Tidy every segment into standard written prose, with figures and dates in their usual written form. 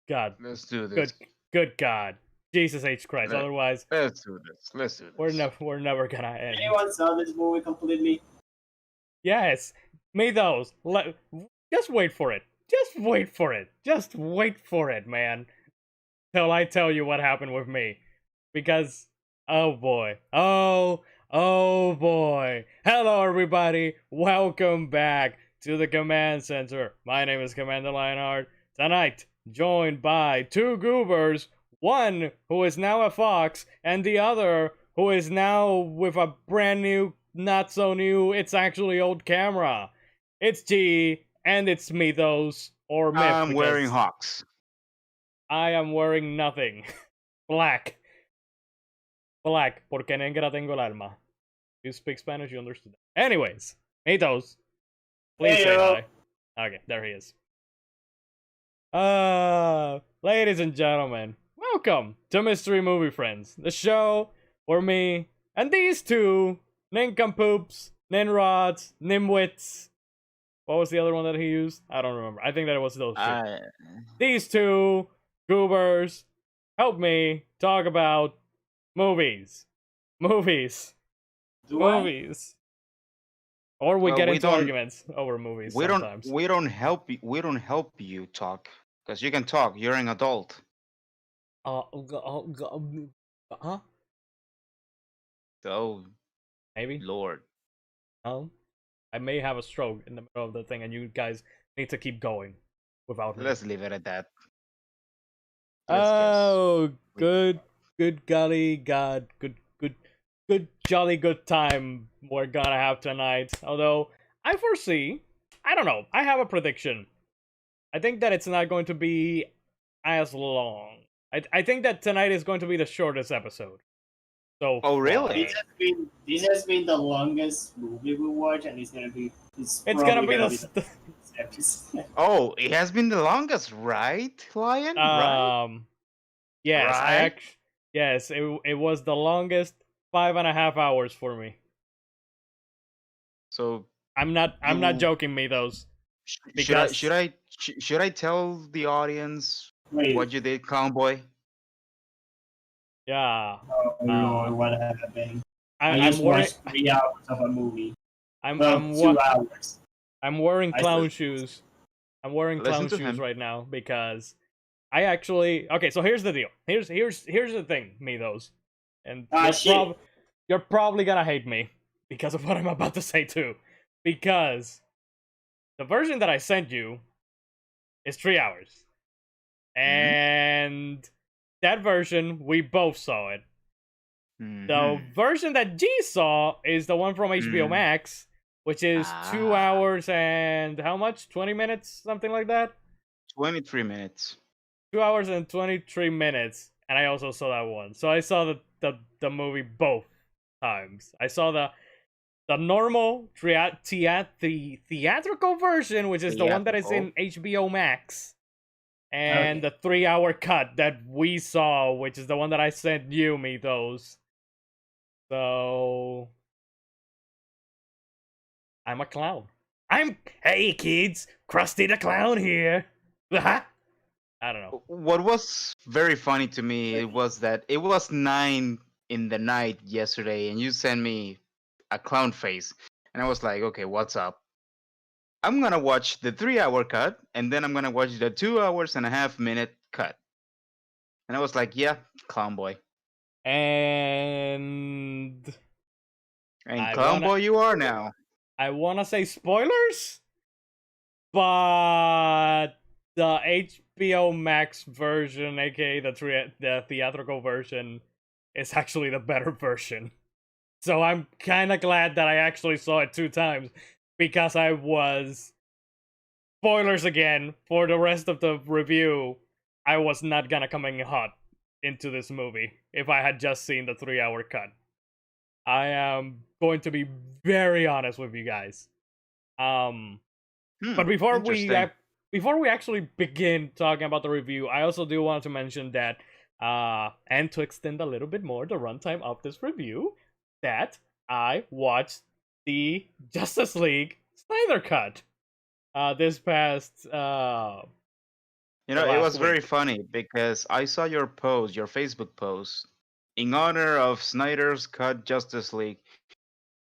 God, Let's do good, this. good God, Jesus H Christ. Let, Otherwise, let's do this. Let's do this. we're never gonna end. Anyone saw this movie completely? Yes, me those. Just wait for it. Just wait for it. Just wait for it, man. Till I tell you what happened with me, because oh boy, oh boy. Hello, everybody. Welcome back to the Command Center. My name is Commander Lionheart. Tonight, joined by two goobers, one who is now a fox, and the other who is now with a brand new, not so new, it's actually old camera. It's G, and it's Mythos, or Myth, I'm wearing because Hawks. I am wearing nothing. Black. Black, porque negra tengo el alma. You speak Spanish, you understood that. Anyways, Mythos, please say Heyo. hi. Okay, there he is. Ladies and gentlemen, welcome to Mystery Movie Friends, the show where me and these two nincompoops, ninrods, nimwits. What was the other one that he used? I don't remember. I think that it was those two. These two goobers help me talk about movies. Movies. Do I? Movies. Or we Well, get we into don't- arguments over movies we sometimes. don't help you. We don't help you talk because you can talk. You're an adult. Huh? So Maybe. Lord. I may have a stroke in the middle of the thing, and you guys need to keep going without me. Let's leave it at that. Oh, good golly god, good jolly good time we're gonna have tonight. Although I foresee, I don't know, I have a prediction. I think that it's not going to be as long. I think that tonight is going to be the shortest episode. So Oh, really? This has been the longest movie we watched, and it's gonna be. It's gonna be the longest episode. Oh, it has been the longest, right, Lion? Right? Yes, Right? yes, it was the longest 5.5 hours for me. So I'm not You- joking, me those. should Because- I tell the audience Wait, what you did, Cowboy? Yeah, oh Lord, what happened? I I'm just wearing watched 3 hours of a movie. I'm Well, I'm 2 wa- hours. I'm wearing I clown still- shoes. I'm wearing Listen clown to shoes him. right now because I actually okay. So here's the deal. Here's the thing, me those, and Shit. you're probably gonna hate me because of what I'm about to say too, because the version that I sent you is 3 hours, and that version we both saw it. The Mhm. version that G saw is the one from HBO Mhm. Max, which is 2 Ah. hours and how much? 20 minutes? Something like that? 23 minutes. 2 hours and 23 minutes. And I also saw that one. So I saw the movie both times. I saw the normal the theatrical version, which is the one that is in HBO Max. And the 3-hour cut that we saw, which is the one that I sent you, me those. So I'm a clown. Hey kids, Krusty the Clown here. I don't know. What was very funny to me was that it was 9 in the night yesterday, and you sent me a clown face, and I was like, okay, what's up? I'm gonna watch the 3-hour cut, and then I'm gonna watch the 2 hours and a half minute cut. And I was like, yeah, clown boy. And And clown boy you are now. I wanna say spoilers, but the HBO Max version, aka the theatrical version, is actually the better version. So I'm kind of glad that I actually saw it 2 times, because I was, spoilers again for the rest of the review, I was not gonna come in hot into this movie if I had just seen the 3-hour cut. I am going to be very honest with you guys. But before we actually begin talking about the review, I also do want to mention that, and to extend a little bit more the runtime of this review, that I watched the Justice League Snyder Cut this past You the know, it last was very week. funny because I saw your post, your Facebook post, in honor of Snyder's Cut Justice League.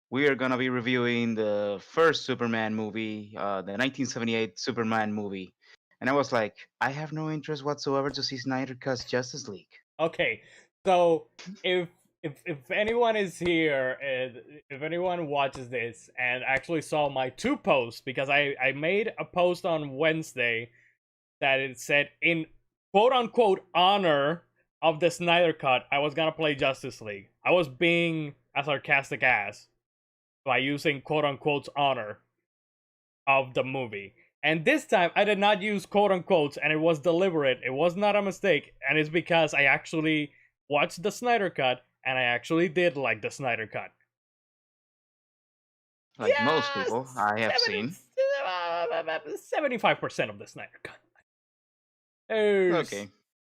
We are gonna be reviewing the first Superman movie, the 1978 Superman movie, and I was like, I have no interest whatsoever to see Snyder Cut's Justice League. Okay, so if if anyone is here and if anyone watches this and actually saw my two posts, because I made a post on Wednesday that it said in quote unquote honor of the Snyder Cut, I was gonna play Justice League. I was being a sarcastic ass by using quote unquote honor of the movie. And this time I did not use quote unquotes, and it was deliberate. It was not a mistake, and it's because I actually watched the Snyder Cut and I actually did like the Snyder Cut. Like most Yes, people I have seen. 75% of the Snyder Cut. There's, Okay.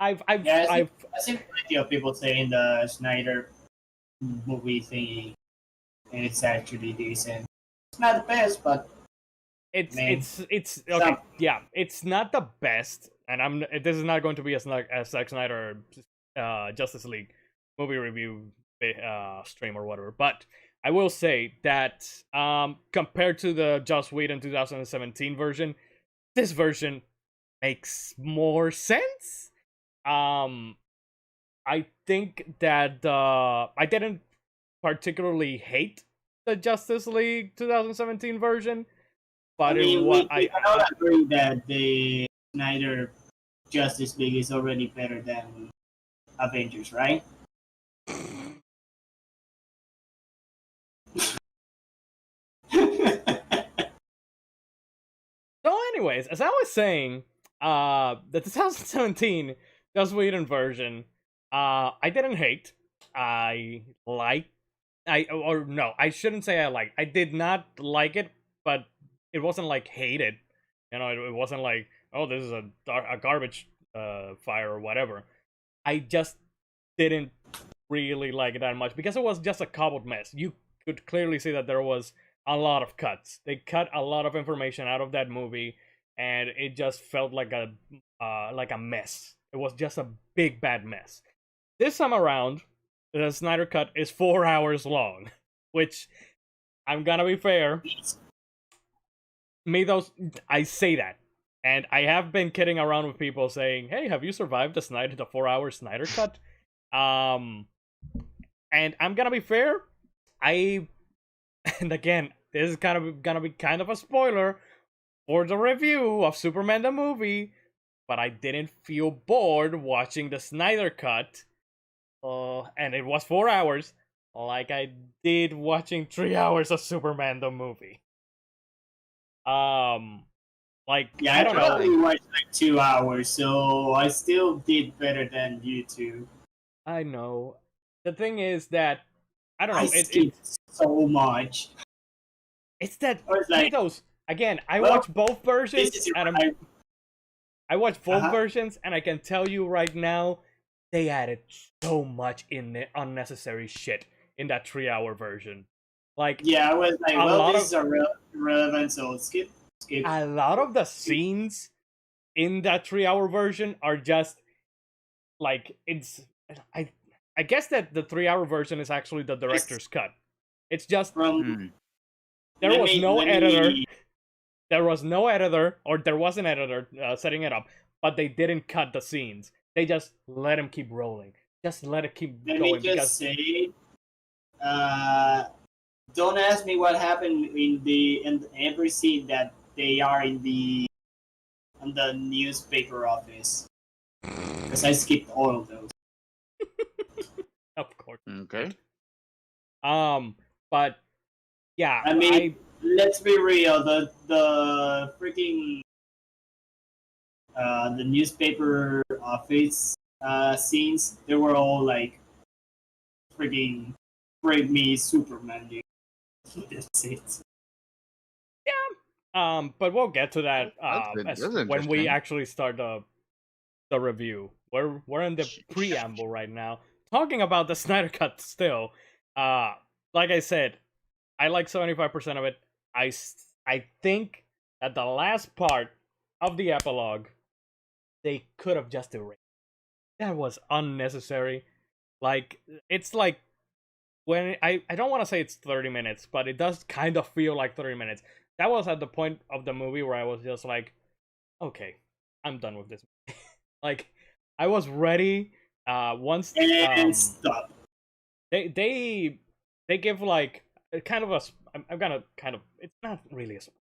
Yeah, I've I see plenty of people saying the Snyder movie thingy, and it's actually decent. It's not the best, but Man. it's okay. Some- Yeah, it's not the best, and this is not going to be a Zack Snyder Justice League movie review stream or whatever. But I will say that compared to the Joss Whedon 2017 version, this version makes more sense. I think that I didn't particularly hate the Justice League 2017 version, but I mean, it was we can all agree that the Snyder Justice League is already better than Avengers, right? So, anyways, as I was saying, the 2017 Joss Whedon version, I didn't hate. I like. Or no, I shouldn't say I liked. I did not like it, but it wasn't like hated. You know, it wasn't like, oh, this is a garbage fire or whatever. I just didn't really like it that much because it was just a cobbled mess. You could clearly see that there was a lot of cuts. They cut a lot of information out of that movie, and it just felt like a mess. It was just a big bad mess. This time around, the Snyder Cut is 4 hours long, which I'm gonna be fair. I say that, and I have been kidding around with people saying, "Hey, have you survived the 4 hour Snyder Cut?" Um, and I'm gonna be fair. I and again, this is gonna be kind of a spoiler for the review of Superman the movie, but I didn't feel bored watching the Snyder Cut. And it was 4 hours, like I did watching 3 hours of Superman the movie. Like Yeah, I don't know. probably watched like 2 hours, so I still did better than you two. I know. The thing is that I don't know. I skipped so much. It's that I was like, those again. I well, watch both versions, this is and right. I watch both Uh-huh. versions, and I can tell you right now, they added so much in the unnecessary shit in that 3 hour version. Like Yeah, I was like, a well, lot this is irrelevant, so skip. a lot of the scenes in that 3 hour version are just like I guess that the 3 hour version is actually the director's cut. It's just From there was no let editor. me- There was no editor, or there was an editor setting it up, but they didn't cut the scenes. They just let him keep rolling. Just let it keep Let me going just say, don't ask me what happened in every scene that they are in the newspaper office, because I skipped all of those. of course. Okay. But yeah, I mean, let's be real. The freaking the newspaper office scenes, they were all like freaking "Brave Me, Superman." Dude. That's it. but we'll get to that That's when we interesting. actually start the review. We're in the preamble right now, talking about the Snyder Cut. Still, like I said, I like 75% of it. I think that the last part of the epilogue they could have just erased. That was unnecessary. Like, it's like when I don't want to say it's 30 minutes, but it does kind of feel like 30 minutes. That was at the point of the movie where I was just like, okay, I'm done with this. Like, I was ready. Once And stop. they give like kind of a I'm gonna kind of, it's not really a spoiler,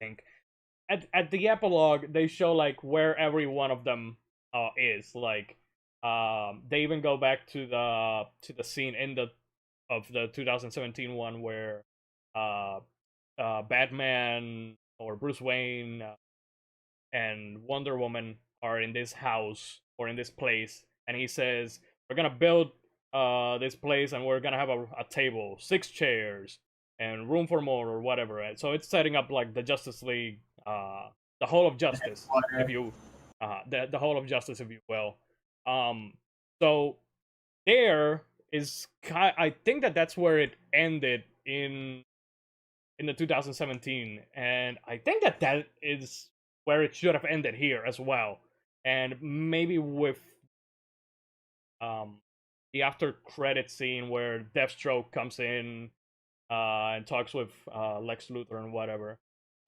I think. At the epilogue they show like where every one of them is like, they even go back to the scene in the 2017 one where uh Batman or Bruce Wayne and Wonder Woman are in this house or in this place, and he says, "We're gonna build this place, and we're gonna have a table, 6 chairs, and room for more or whatever." Right? So it's setting up like the Justice League, the whole of Justice, if you, the whole of Justice, if you will. So there is, I think that's where it ended in the 2017, and I think that is where it should have ended here as well. And maybe with the after credit scene where Deathstroke comes in and talks with Lex Luthor and whatever,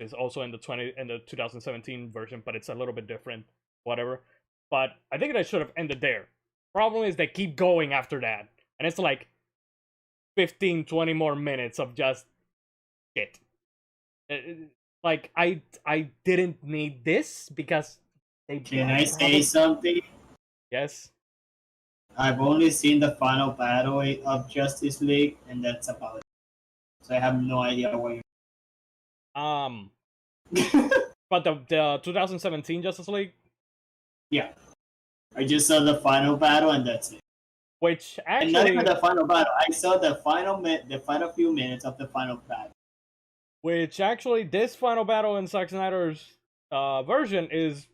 is also in the 2017 version, but it's a little bit different, whatever. But I think that should have ended there. Problem is they keep going after that, and it's like 15-20 more minutes of just shit. Like, I didn't need this because they. Can I say something? Yes. I've only seen the final battle of Justice League, and that's about it. So I have no idea what you. But the 2017 Justice League. Yeah, I just saw the final battle, and that's it. Which actually, and not even the final battle. I saw the final few minutes of the final battle. Which actually, this final battle in Zack Snyder's version is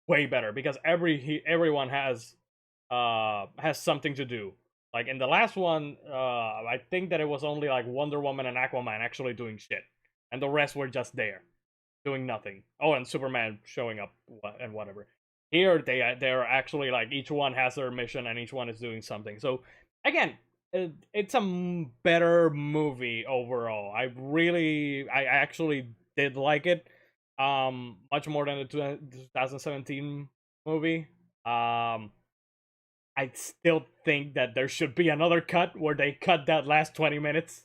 way better because everyone has something to do. Like in the last one, I think that it was only like Wonder Woman and Aquaman actually doing shit, and the rest were just there, doing nothing. Oh, and Superman showing up and whatever. Here they're actually like each one has their mission and each one is doing something. So again, it's a better movie overall. I actually did like it, much more than the 2017 movie. I still think that there should be another cut where they cut that last 20 minutes.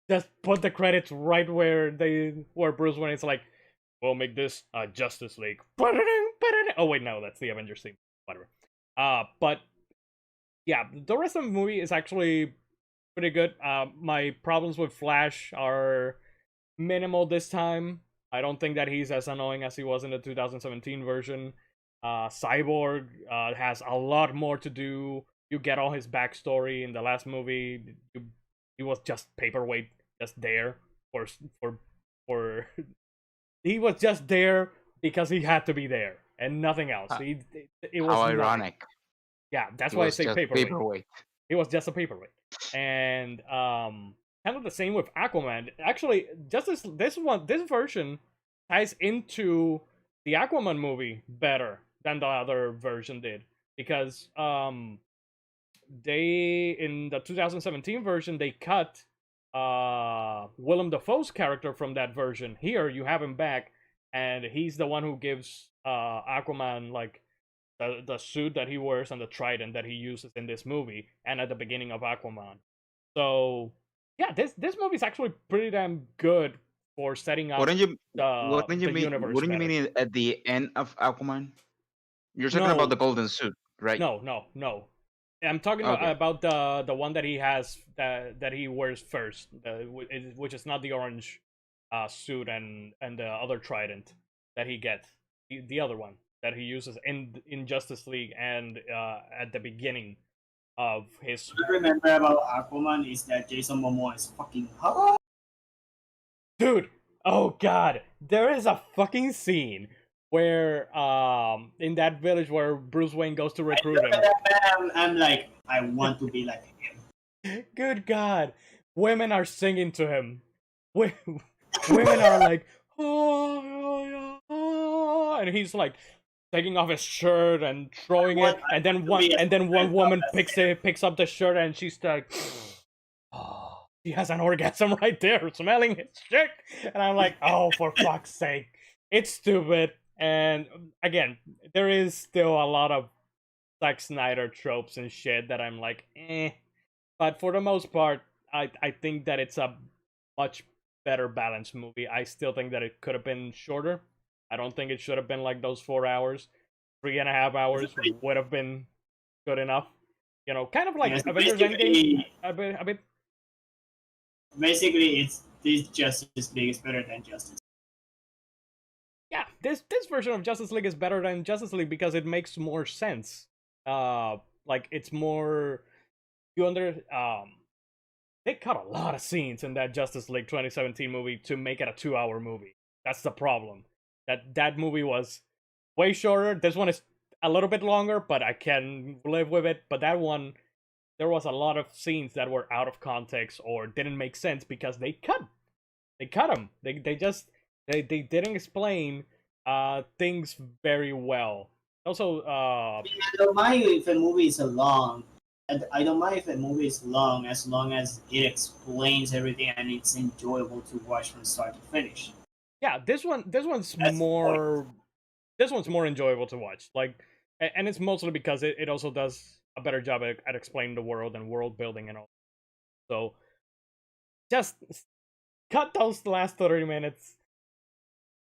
Just put the credits right where Bruce Wayne is like, we'll make this Justice League. Oh wait, no, that's the Avengers theme. Whatever. But yeah, the rest of the movie is actually pretty good. My problems with Flash are minimal this time. I don't think that he's as annoying as he was in the 2017 version. Cyborg has a lot more to do. You get all his backstory in the last movie. He was just paperweight, just there for he was just there because he had to be there and nothing else. It was how ironic. Yeah, that's why I say paperweight. He was just a paperweight. And kind of the same with Aquaman. Actually, just this version ties into the Aquaman movie better than the other version did, because they, in the 2017 version, they cut Willem Dafoe's character from that version. Here you have him back, and he's the one who gives Aquaman like the suit that he wears and the trident that he uses in this movie and at the beginning of Aquaman. So yeah, this movie is actually pretty damn good for setting up Wouldn't you the universe. Wouldn't you better. mean it at the end of Aquaman? You're talking about the golden suit, right? No. I'm talking about the one that he has that he wears first, which is not the orange suit and the other trident that he gets. The other one that he uses in Justice League and at the beginning of his. What I remember about Aquaman is that Jason Momoa is fucking hot. Dude, oh god, there is a fucking scene where in that village where Bruce Wayne goes to recruit him. I'm like, I want to be like him. Good god, women are singing to him. Women are like, oh, and he's like taking off his shirt and throwing want- it, I and then want to one be a and then one superhero, woman that's picks up the shirt and she's like, oh, she has an orgasm right there, smelling his shit, and I'm like, oh, for fuck's sake, it's stupid. And again, there is still a lot of Zack Snyder tropes and shit that I'm like, eh. But for the most part, I think that it's a much better balanced movie. I still think that it could have been shorter. I don't think it should have been like those 4 hours. 3.5 hours would have been good enough. You know, kind of like Yes, Avengers basically- Endgame. A bit. Basically, it's this Justice League is better than Justice. Yeah, this version of Justice League is better than Justice League because it makes more sense. Like it's more they cut a lot of scenes in that Justice League 2017 movie to make it a 2-hour movie. That's the problem. That movie was way shorter. This one is a little bit longer, but I can live with it. But that one, there was a lot of scenes that were out of context or didn't make sense because they cut them. They didn't explain things very well. Also, I don't mind if a movie is long. I don't mind if a movie is long as it explains everything and it's enjoyable to watch from start to finish. yeah, this one's That's the more this one's more enjoyable to watch. Like, and it's mostly because it also does a better job at explaining the world and world building and all. So just cut those last 30 minutes,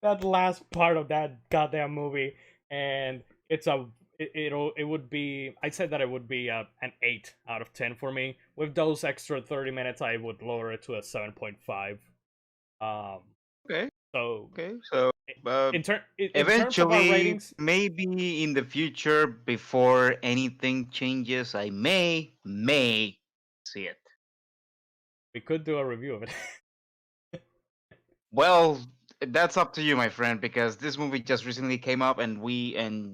that last part of that goddamn movie, and it would be, I said that it would be an 8 out of 10 for me. With those extra 30 minutes, I would lower it to a 7.5. Okay. So Okay. So in terms of our eventually, ratings, maybe in the future, before anything changes, I may see it. we could do a review of it. Well, that's up to you, my friend, because this movie just recently came up, and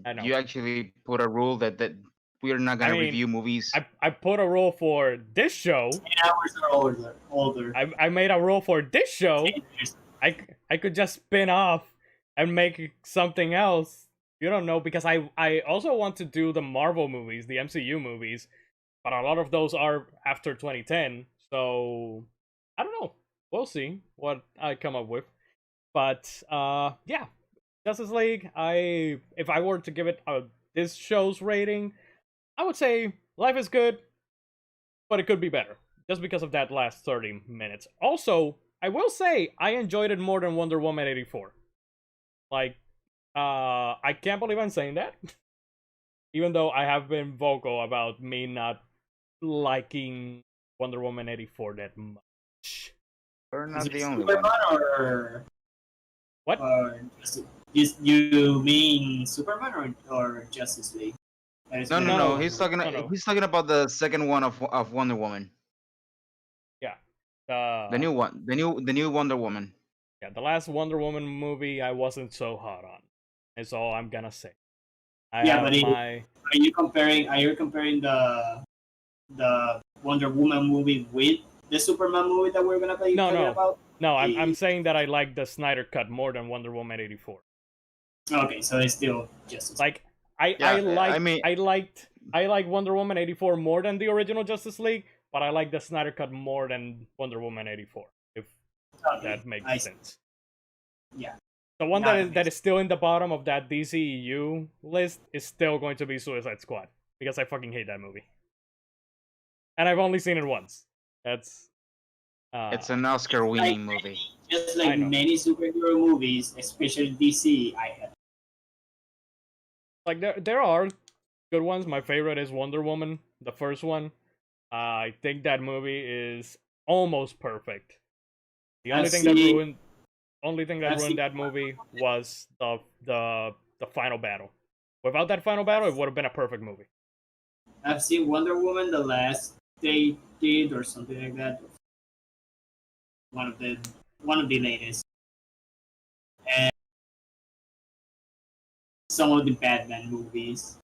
I know. you actually put a rule that we are not gonna mean, review movies. I put a rule for this show. 10 hours or older. I made a rule for this show. I could just spin off and make something else. You don't know, because I also want to do the Marvel movies, the MCU movies, but a lot of those are after 2010. So I don't know. We'll see what I come up with. But yeah, Justice League. If I were to give it this show's rating, I would say life is good, but it could be better just because of that last 30 minutes. Also, I will say I enjoyed it more than Wonder Woman 84. Like, I can't believe I'm saying that. Even though I have been vocal about me not liking Wonder Woman 84 that much. We're Is not it the only Superman one. or What? You mean Superman or Justice League? That is No, better no, no. than He's Wonder talking. No, no. He's talking about the second one of Wonder Woman. The new one. The new Wonder Woman. Yeah, the last Wonder Woman movie I wasn't so hot on. That's all I'm gonna say. Yeah, but Are you comparing the Wonder Woman movie with the Superman movie that we're gonna be No, talking no. about? No, I'm saying that I like the Snyder cut more than Wonder Woman 84. Okay, so it's still Justice. Like Yeah, I like Wonder Woman 84 more than the original Justice League, but I like the Snyder cut more than Wonder Woman 84. If Okay, that makes I see. sense. Yeah. The one Now that it is makes that is still in the bottom of that DCEU list is still going to be Suicide Squad, because I fucking hate that movie. And I've only seen it once. That's It's an Oscar-winning movie. Just I like know. many superhero movies, especially DC, I have. like there are good ones. My favorite is Wonder Woman, the first one. I think that movie is almost perfect. The only I've thing that seen- ruined I've seen- that movie was the final battle. Without that final battle, it would have been a perfect movie. I've seen Wonder Woman, the last they did, or something like that. One of the latest, and some of the Batman movies,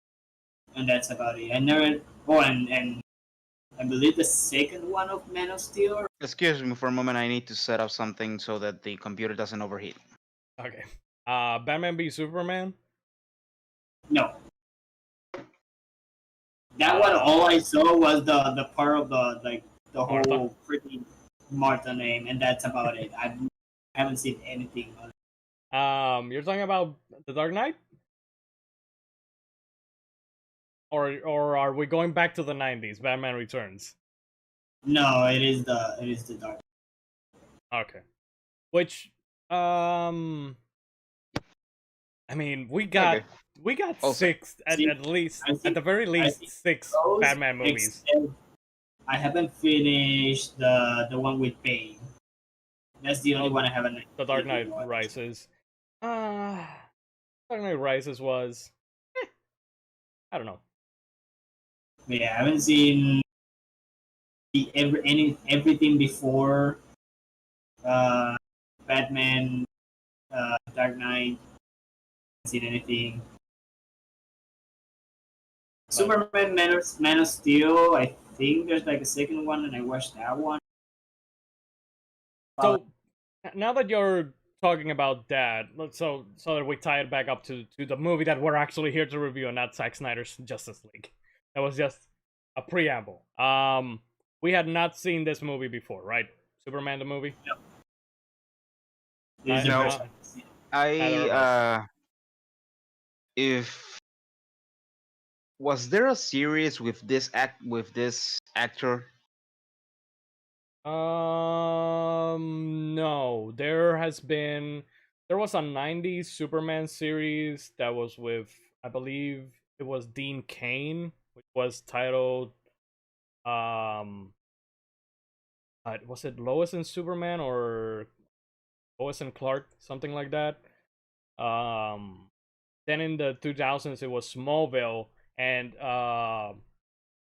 and that's about it. I never. Oh, and I believe the second one of Man of Steel. Excuse me for a moment. I need to set up something so that the computer doesn't overheat. Okay. Batman v Superman. No. That one, all I saw was the part of the Martha? whole freaking Martha name, and that's about it. I haven't seen anything on it. You're talking about The Dark Knight, or are we going back to the '90s? Batman Returns. No, it is the dark. Okay. Which, um, I mean, we got Also, six See, at least, I at think the very I least think six those Batman movies. except I haven't finished the one with Bane. That's the only Oh, one I haven't. The Dark completely Knight watched. Rises. Uh Dark Knight Rises was, I don't know. But yeah, I haven't seen everything before uh, Batman, Dark Knight. Haven't seen anything. Superman, Man of Steel. I think there's like a second one, and I watched that one. So now that you're talking about that, so that we tie it back up to the movie that we're actually here to review, and not Zack Snyder's Justice League. That was just a preamble. We had not seen this movie before, right? Superman the movie. This is the No. first time I've seen it. Neither of us. If was there a series with this actor? No. There was a '90s Superman series that was with, I believe it was Dean Cain, which was titled, was it Lois and Superman or Lois and Clark, something like that. Then in the 2000s it was Smallville, and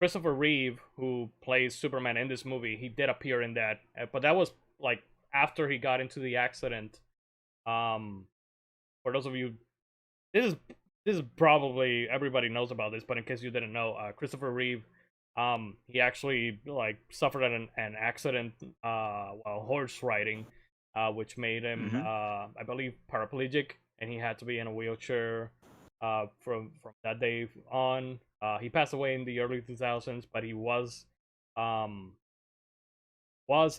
Christopher Reeve, who plays Superman in this movie, he did appear in that, but that was like after he got into the accident. For those of you, this is probably everybody knows about this, but in case you didn't know, Christopher Reeve, he actually like suffered an accident while horse riding, which made him, Mhm. I believe, paraplegic, and he had to be in a wheelchair from that day on. He passed away in the early 2000s, but he was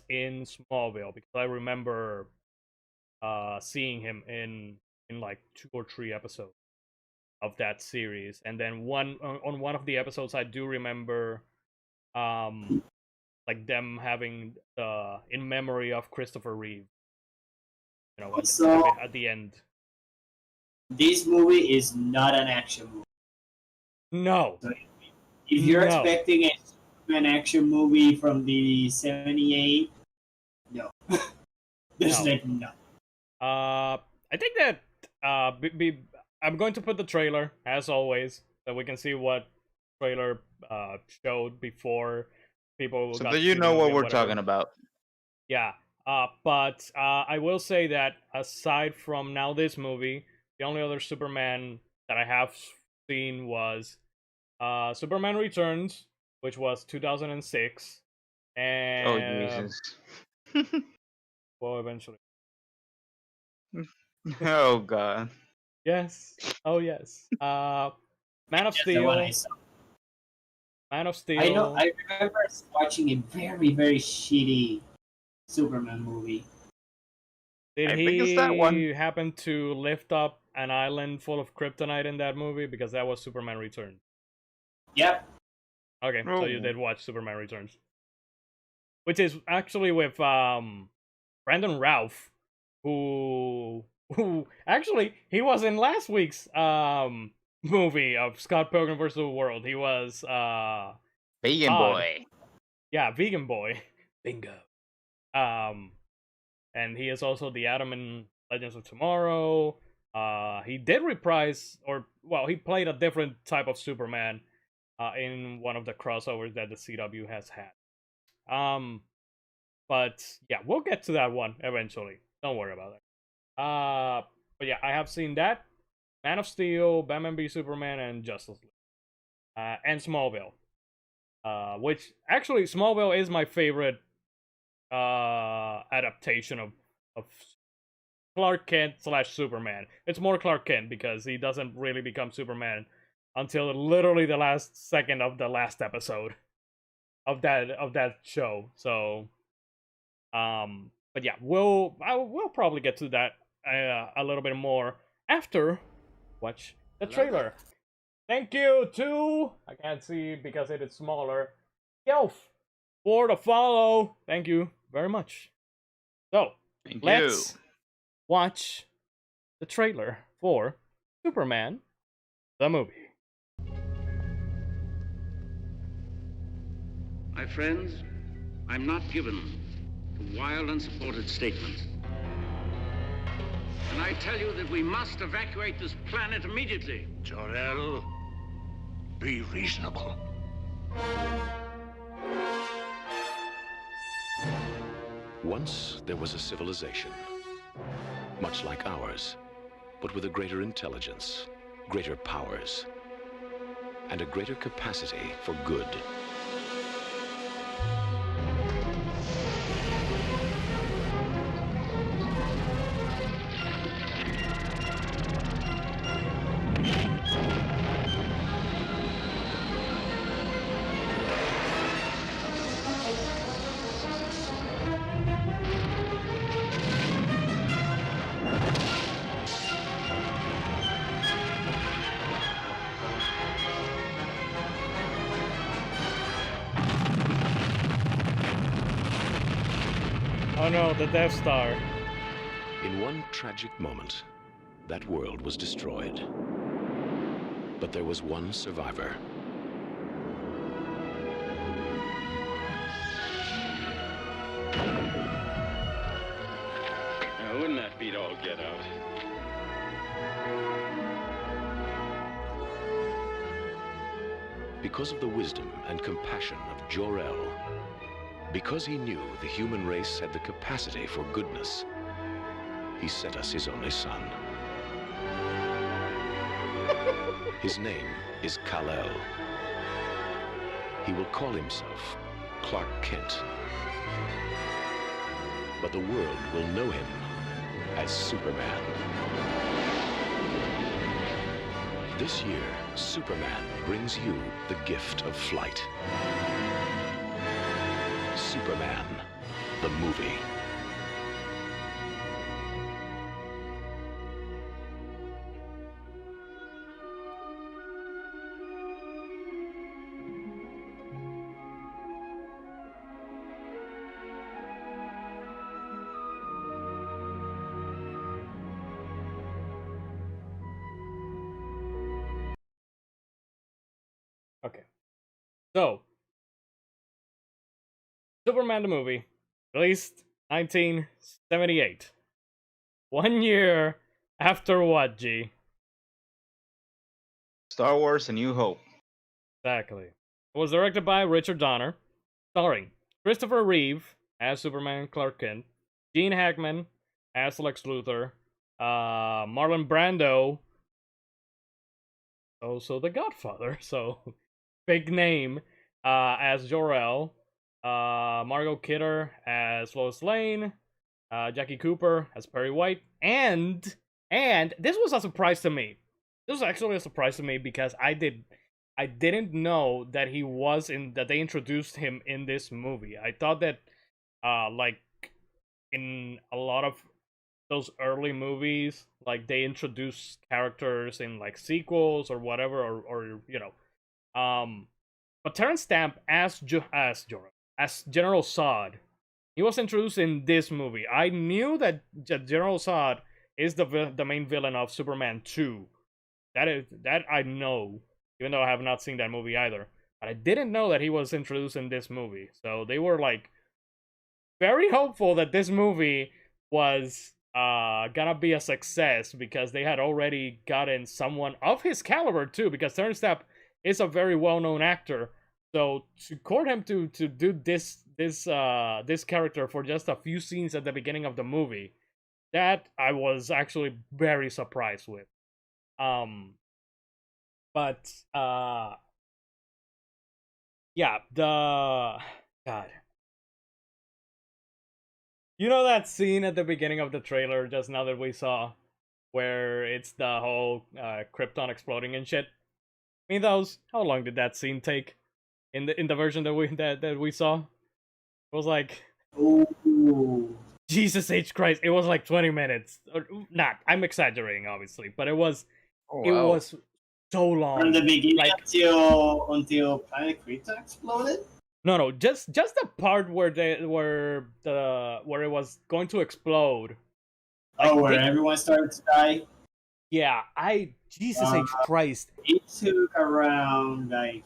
in Smallville, because I remember seeing him in like 2 or 3 episodes of that series. And then on one of the episodes, I do remember like them having the in memory of Christopher Reeve, Also, at the end. this movie is not an action movie. No. So if you're No. expecting an action movie from the '78, no. There's No. like no. I think that I'm going to put the trailer as always, so we can see what trailer showed before people So got do to you see the know movie what and we're whatever. talking about? Yeah. But I will say that aside from now this movie, the only other Superman that I have seen was Superman Returns, which was 2006, Oh and Jesus! well, eventually, Oh God! yes, oh yes, Man of That's the one I Steel, saw. Man of I know. Steel. I remember watching a very very shitty Superman movie. Did I think it's that one. he happen to lift up an island full of kryptonite in that movie? Because that was Superman Returns. Yep. Okay, so you Oh. did watch Superman Returns, which is actually with Brandon Routh, who actually he was in last week's movie of Scott Pilgrim vs. the World. He was Vegan Todd. boy. Yeah, Vegan Boy. Bingo. And he is also the Atom in Legends of Tomorrow. He did reprise, or well, he played a different type of Superman in one of the crossovers that the CW has had. But yeah, we'll get to that one eventually. Don't worry about it. But yeah, I have seen that, Man of Steel, Batman v Superman, and Justice League, and Smallville. Which actually Smallville is my favorite adaptation of Clark Kent slash Superman. It's more Clark Kent because he doesn't really become Superman until literally the last second of the last episode of that show. So, but yeah, we'll probably get to that a little bit more after watch the trailer. Thank you to, I can't see because it is smaller, Yelf for the follow. Thank you very much. So let's watch the trailer for Superman the movie. My friends, I'm not given to wild, unsupported statements. And I tell you that we must evacuate this planet immediately. Jor-El, be reasonable. Once there was a civilization, much like ours, but with a greater intelligence, greater powers, and a greater capacity for good. Oh no, the Death Star. In one tragic moment, that world was destroyed. But there was one survivor. Now, wouldn't that beat all get out? Because of the wisdom and compassion of Jor-El, because he knew the human race had the capacity for goodness, he sent us his only son. His name is Kal-El. He will call himself Clark Kent. But the world will know him as Superman. This year, Superman brings you the gift of flight. Superman, the movie. Okay. So, Superman the movie, released 1978. 1 year after what, G? Star Wars: A New Hope. Exactly. It was directed by Richard Donner, starring Christopher Reeve as Superman Clark Kent, Gene Hackman as Lex Luthor, Marlon Brando, also The Godfather, so big name, as Jor-El, Margot Kidder as Lois Lane, Jackie Cooper as Perry White, and this was a surprise to me. This was actually a surprise to me because I didn't know that that they introduced him in this movie. I thought that like in a lot of those early movies, like they introduce characters in like sequels or whatever, or you know, but Terrence Stamp as General Zod, he was introduced in this movie. I knew that General Zod is the main villain of Superman 2. That I know, even though I have not seen that movie either. But I didn't know that he was introduced in this movie. So they were like very hopeful that this movie was gonna be a success because they had already gotten someone of his caliber too. Because Terrence Stamp is a very well-known actor. So to court him to do this character for just a few scenes at the beginning of the movie, that I was actually very surprised with. But yeah, God, You know that scene at the beginning of the trailer just now that we saw, where it's the whole Krypton exploding and shit. I mean, how long did that scene take in the version that we saw? It was like Ooh. Jesus H Christ. It was like 20 minutes. Or, not. I'm exaggerating, obviously, but it was Oh, it wow. was so long. From the beginning Like- until Planet Krypton exploded? No, just the part where it was going to explode. I Oh, where think- everyone started to die? Yeah, Jesus H Christ. It took around like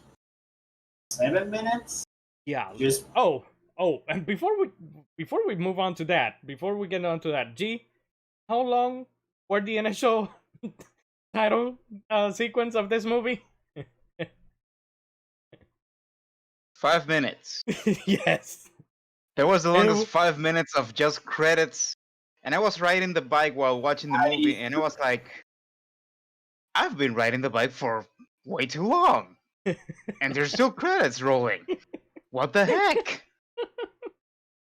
7 minutes. Yeah. Just Oh, and before we move on to that, before we get on to that, G, how long were the initial title sequence of this movie? 5 minutes. Yes. There was the And it longest 5 minutes of just credits, and I was riding the bike while watching the movie, and I was like, I've been riding the bike for way too long, and there's still credits rolling. What the heck?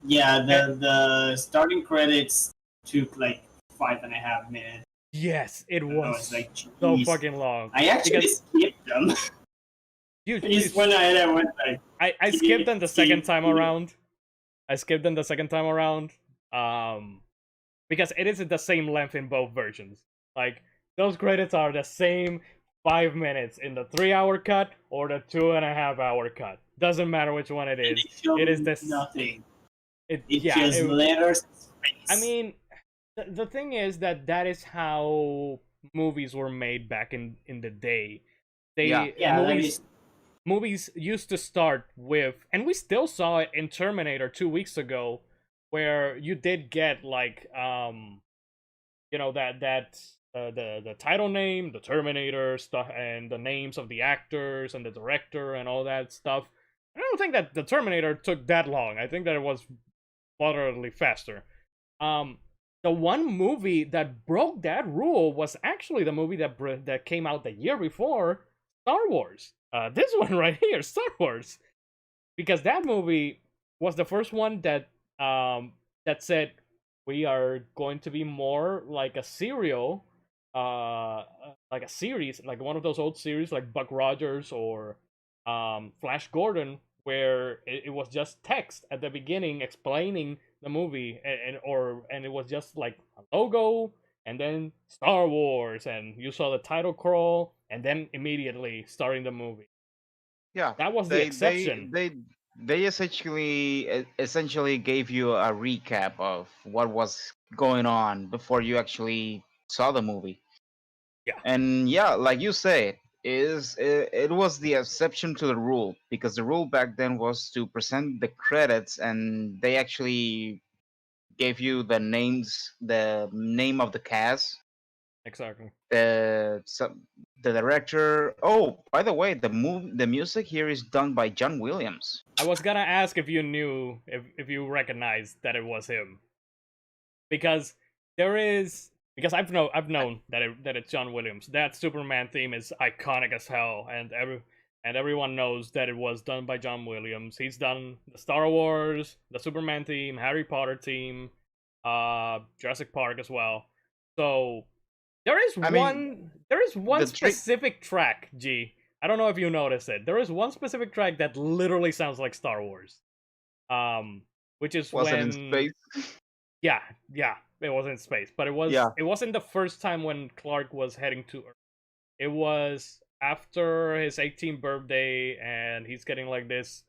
yeah, the starting credits took like 5.5 minutes. Yes, it I was was like, so "Jeez." fucking long. I actually because- skipped them. You, It's when I went like, I skipped them the second time Yeah. around. I skipped them the second time around. Because it isn't the same length in both versions. Like those credits are the same 5 minutes in the 3-hour cut or the 2.5-hour cut. Doesn't matter which one it and is. it showed It is this. nothing. It, It yeah. just letters and space. I mean, the thing is that is how movies were made back in the day. They yeah, like movies used to start with, and we still saw it in Terminator 2 weeks ago, where you did get like you know that the title name, the Terminator stuff, and the names of the actors and the director and all that stuff. I don't think that the Terminator took that long. I think that it was moderately faster. The one movie that broke that rule was actually the movie that came out the year before, Star Wars. This one right here, Star Wars, because that movie was the first one that said we are going to be more like a serial, like a series, like one of those old series like Buck Rogers or Flash Gordon, where it was just text at the beginning explaining the movie, and it was just like a logo and then Star Wars, and you saw the title crawl, and then immediately starting the movie. Yeah, That was the exception. They essentially gave you a recap of what was going on before you actually saw the movie. Yeah. And yeah, like you said, it was the exception to the rule, because the rule back then was to present the credits, and they actually gave you the name of the cast, Exactly. the director. Oh, by the way, the music here is done by John Williams. I was gonna ask if you knew, if you recognized that it was him, because I've known that it's John Williams. That Superman theme is iconic as hell, and everyone knows that it was done by John Williams. He's done the Star Wars, the Superman theme, Harry Potter theme, Jurassic Park as well. So there is one the specific track, G. I don't know if you noticed it. There is one specific track that literally sounds like Star Wars. Which is Was when it in space? Yeah, it was in space, but it wasn't the first time when Clark was heading to Earth. It was after his 18th birthday, and he's getting like this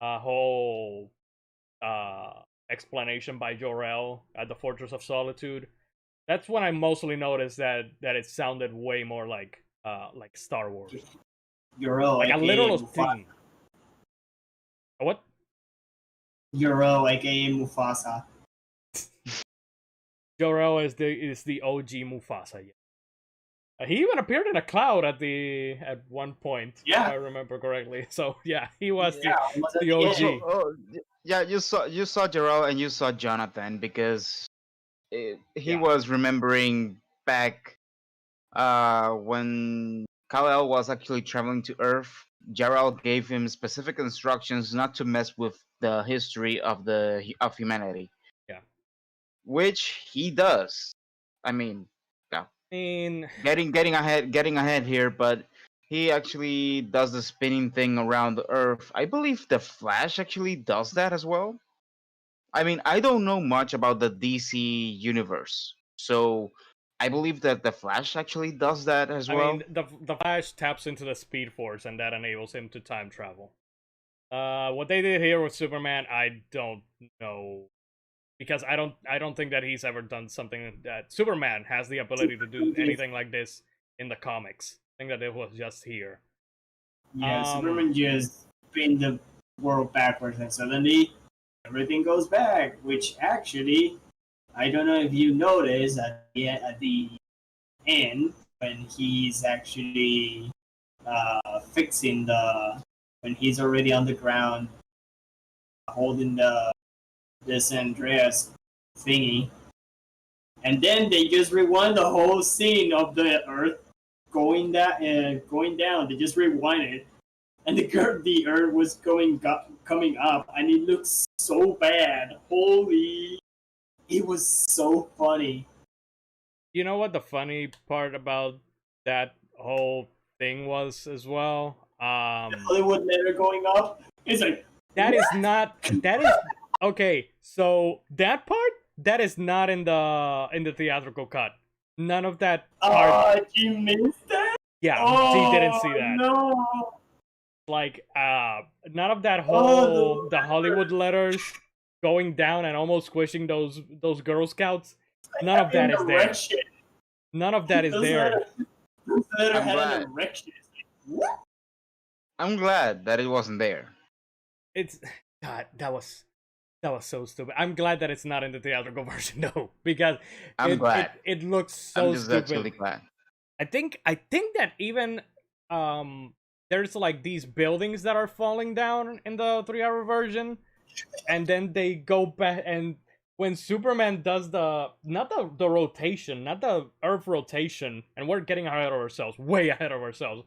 whole explanation by Jor-El at the Fortress of Solitude. That's when I mostly noticed that it sounded way more like Star Wars, Euro, like a aka literal Mufasa. theme. What? Euro, aka Mufasa. Jor-El is the OG Mufasa. Yeah. He even appeared in a cloud at one point. Yeah. If I remember correctly. So yeah, he was Yeah, almost at the the OG. end. Yeah, you saw Jarrell and you saw Jonathan, because he Yeah. was remembering back when Kal-El was actually traveling to Earth. Jarrell gave him specific instructions not to mess with the history of humanity. Yeah. which he does. I mean, yeah, I mean, getting ahead here, but he actually does the spinning thing around the Earth. I believe the Flash actually does that as well. I mean, I don't know much about the DC universe, so I believe that the Flash actually does that as I well. mean, the Flash taps into the Speed Force, and that enables him to time travel. What they did here with Superman, I don't know, because I don't think that he's ever done something that Superman has the ability to do anything like this in the comics. I think that it was just here. Yeah, Um, Superman just spin the world backwards and suddenly everything goes back, which actually, I don't know if you noticed at the end when he's actually fixing when he's already on the ground holding the San Andreas thingy, and then they just rewind the whole scene of the Earth going down. They just rewind it, and the Earth was coming up, and it looks so bad. Holy, it was so funny. you know what the funny part about that whole thing was as well? Hollywood letter going up. It's like That is not. That is okay. So that part that is not in the theatrical cut. None of that part. you missed that? Yeah, Oh, she didn't see that. No. Like, none of that Oh, whole the Hollywood letters going down and almost squishing those Girl Scouts. None of that is there. Erection. None of that is Those there. letter I'm had glad. an erection. It's like, what? I'm glad that it wasn't there. It's God. That was so stupid. I'm glad that it's not in the theatrical version though, because I'm glad. it looks so I'm just stupid. actually glad. I think that even there's like these buildings that are falling down in the 3-hour version, and then they go back, and when Superman does not the rotation, not the Earth rotation, and we're getting ahead of ourselves, way ahead of ourselves.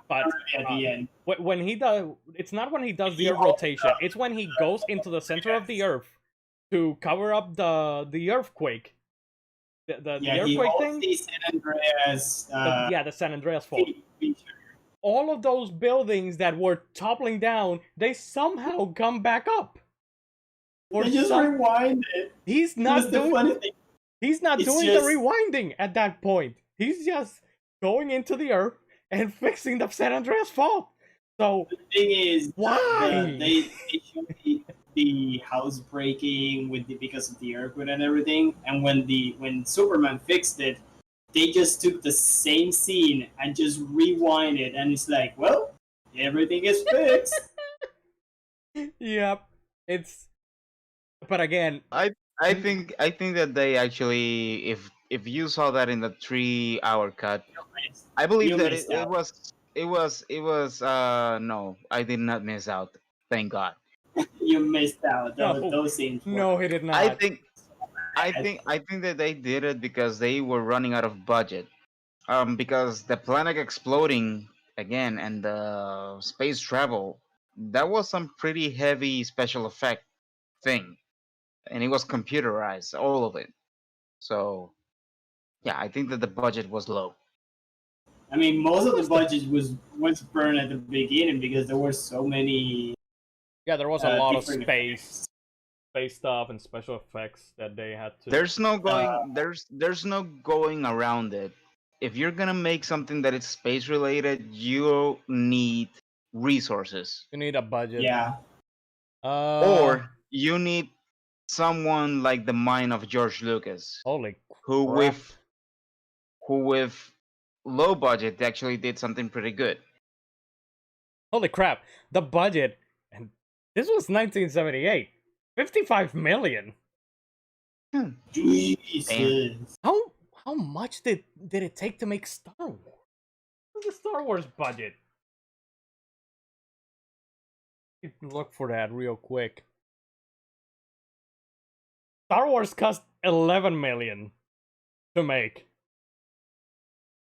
But At the end. when he does, it's not when he does the Earth rotation. It's when he goes into the center of the Earth to cover up the earthquake. The Yeah, he earthquake holds thing. the San Andreas. The San Andreas fault. Feature. All of those buildings that were toppling down, they somehow come back up. Or They just rewind it. he's That's not the doing funny thing. he's not It's doing just- the rewinding at that point. He's just going into the earth and fixing the San Andreas fault. So The thing is, Why? they show the house breaking because of the earthquake and everything, and when Superman fixed it, they just took the same scene and just rewind it, and it's like, well, everything is fixed. yep, it's. But again, I think that they actually, if you saw that in the 3-hour cut, I believe You that missed it out. was no, I did not miss out. Thank God. You missed out. No. Those scenes. were- no, he did not. I think that they did it because they were running out of budget. Because the planet exploding again and the space travel, that was some pretty heavy special effect thing, and it was computerized, all of it. So, yeah, I think that the budget was low. I mean, most of the budget was burned at the beginning because there were so many. Yeah, there was a lot of different space stuff and special effects that they had to. There's no going there's no going around it. If you're gonna make something that is space related, you need resources, You need a budget. Yeah, or you need someone like the mind of George Lucas, holy who crap. with low budget actually did something pretty good. Holy crap! The budget, and this was 1978. 55 million. Jesus. How much did it take to make Star Wars? What's the Star Wars budget? Look for that real quick. Star Wars cost 11 million to make.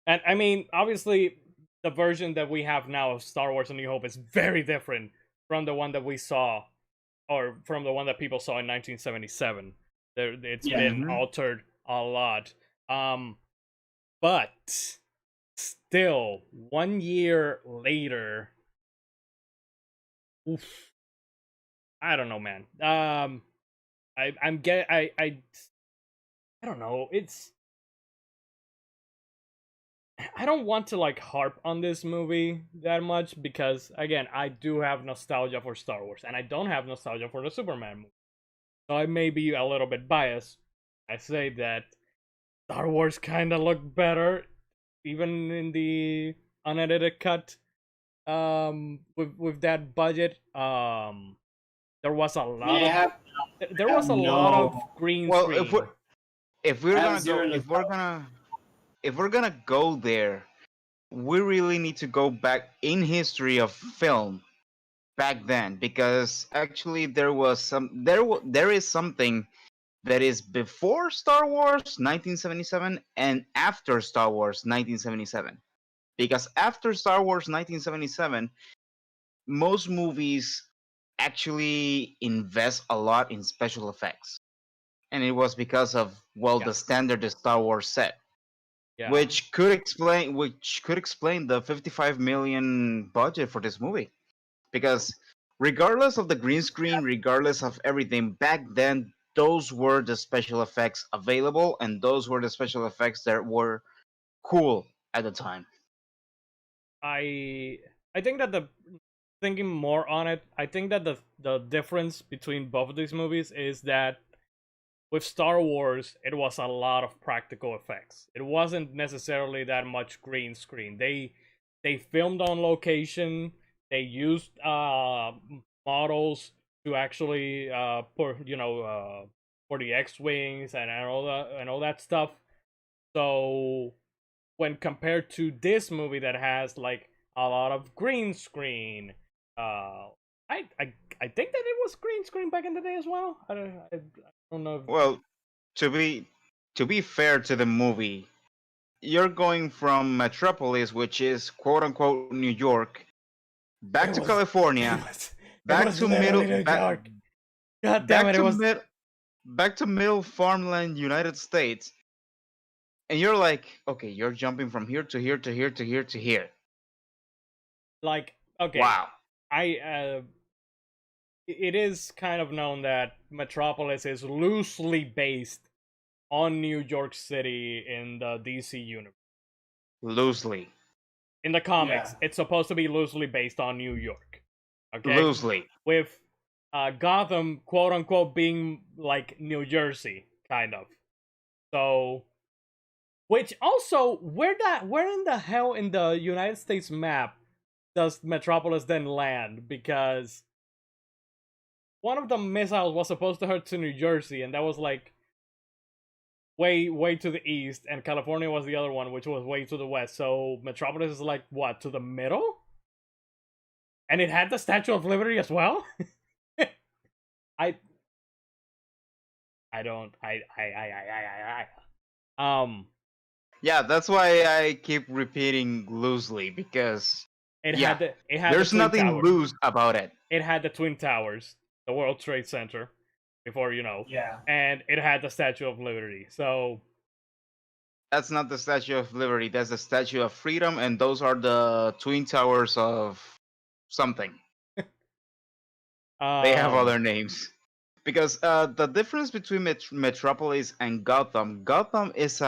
And I mean, obviously, the version that we have now of Star Wars A New Hope is very different from the one that we saw, or from the one that people saw in 1977. It's Yeah. been Mhm. altered a lot. But still, 1 year later, oof, I don't know, man. I don't know. I don't want to like harp on this movie that much because again, I do have nostalgia for Star Wars, and I don't have nostalgia for the Superman movie. So I may be a little bit biased. I say that Star Wars kind of looked better, even in the unedited cut. With that budget, there was a lot I of have, there I was have a lot of no. green Well, if screen. we're if we're I have gonna go zero if we're nostalgia. gonna if we're gonna go there, we really need to go back in history of film back then, because actually there is something that is before Star Wars 1977 and after Star Wars 1977. Because after Star Wars 1977, most movies actually invest a lot in special effects. And it was because of, well, Yeah, the standard that Star Wars set, yeah, which could explain the 55 million budget for this movie. Because regardless of the green screen, regardless of everything, back then those were the special effects available, and those were the special effects that were cool at the time. I I think that the thinking more on it, I think that the difference between both of these movies is that with Star Wars, it was a lot of practical effects. It wasn't necessarily that much green screen. They filmed on location. They used models to actually for the X wings and all that stuff. So when compared to this movie that has like a lot of green screen, I think that it was green screen back in the day as well. I don't know. Well, to be to be fair to the movie, you're going from Metropolis, which is quote unquote New York, back It to was California, it back was to literally New York. God damn back it! It to was back to middle farmland United States, and you're like, okay, you're jumping from here to here to here to here to here. like okay. Wow. I it is kind of known that Metropolis is loosely based on New York City in the DC universe. Loosely. In the comics, Yeah. it's supposed to be loosely based on New York. Okay? Loosely. With Gotham, quote unquote, being like New Jersey, kind of. So, which also, where in the hell in the United States map does Metropolis then land? Because one of the missiles was supposed to hurt to New Jersey, and that was like way to the east, and California was the other one, which was way to the west. So Metropolis is like what, to the middle? And it had the Statue of Liberty as well. I I don't I Yeah, that's why I keep repeating loosely, because it yeah, had the there's Twin nothing Towers. loose about it. It had the Twin Towers, the World Trade Center, before Yeah. and it had the Statue of Liberty. So That's not the Statue of Liberty. That's the Statue of Freedom, and those are the Twin Towers of something. They have um, other names. Because the difference between Metropolis and Gotham is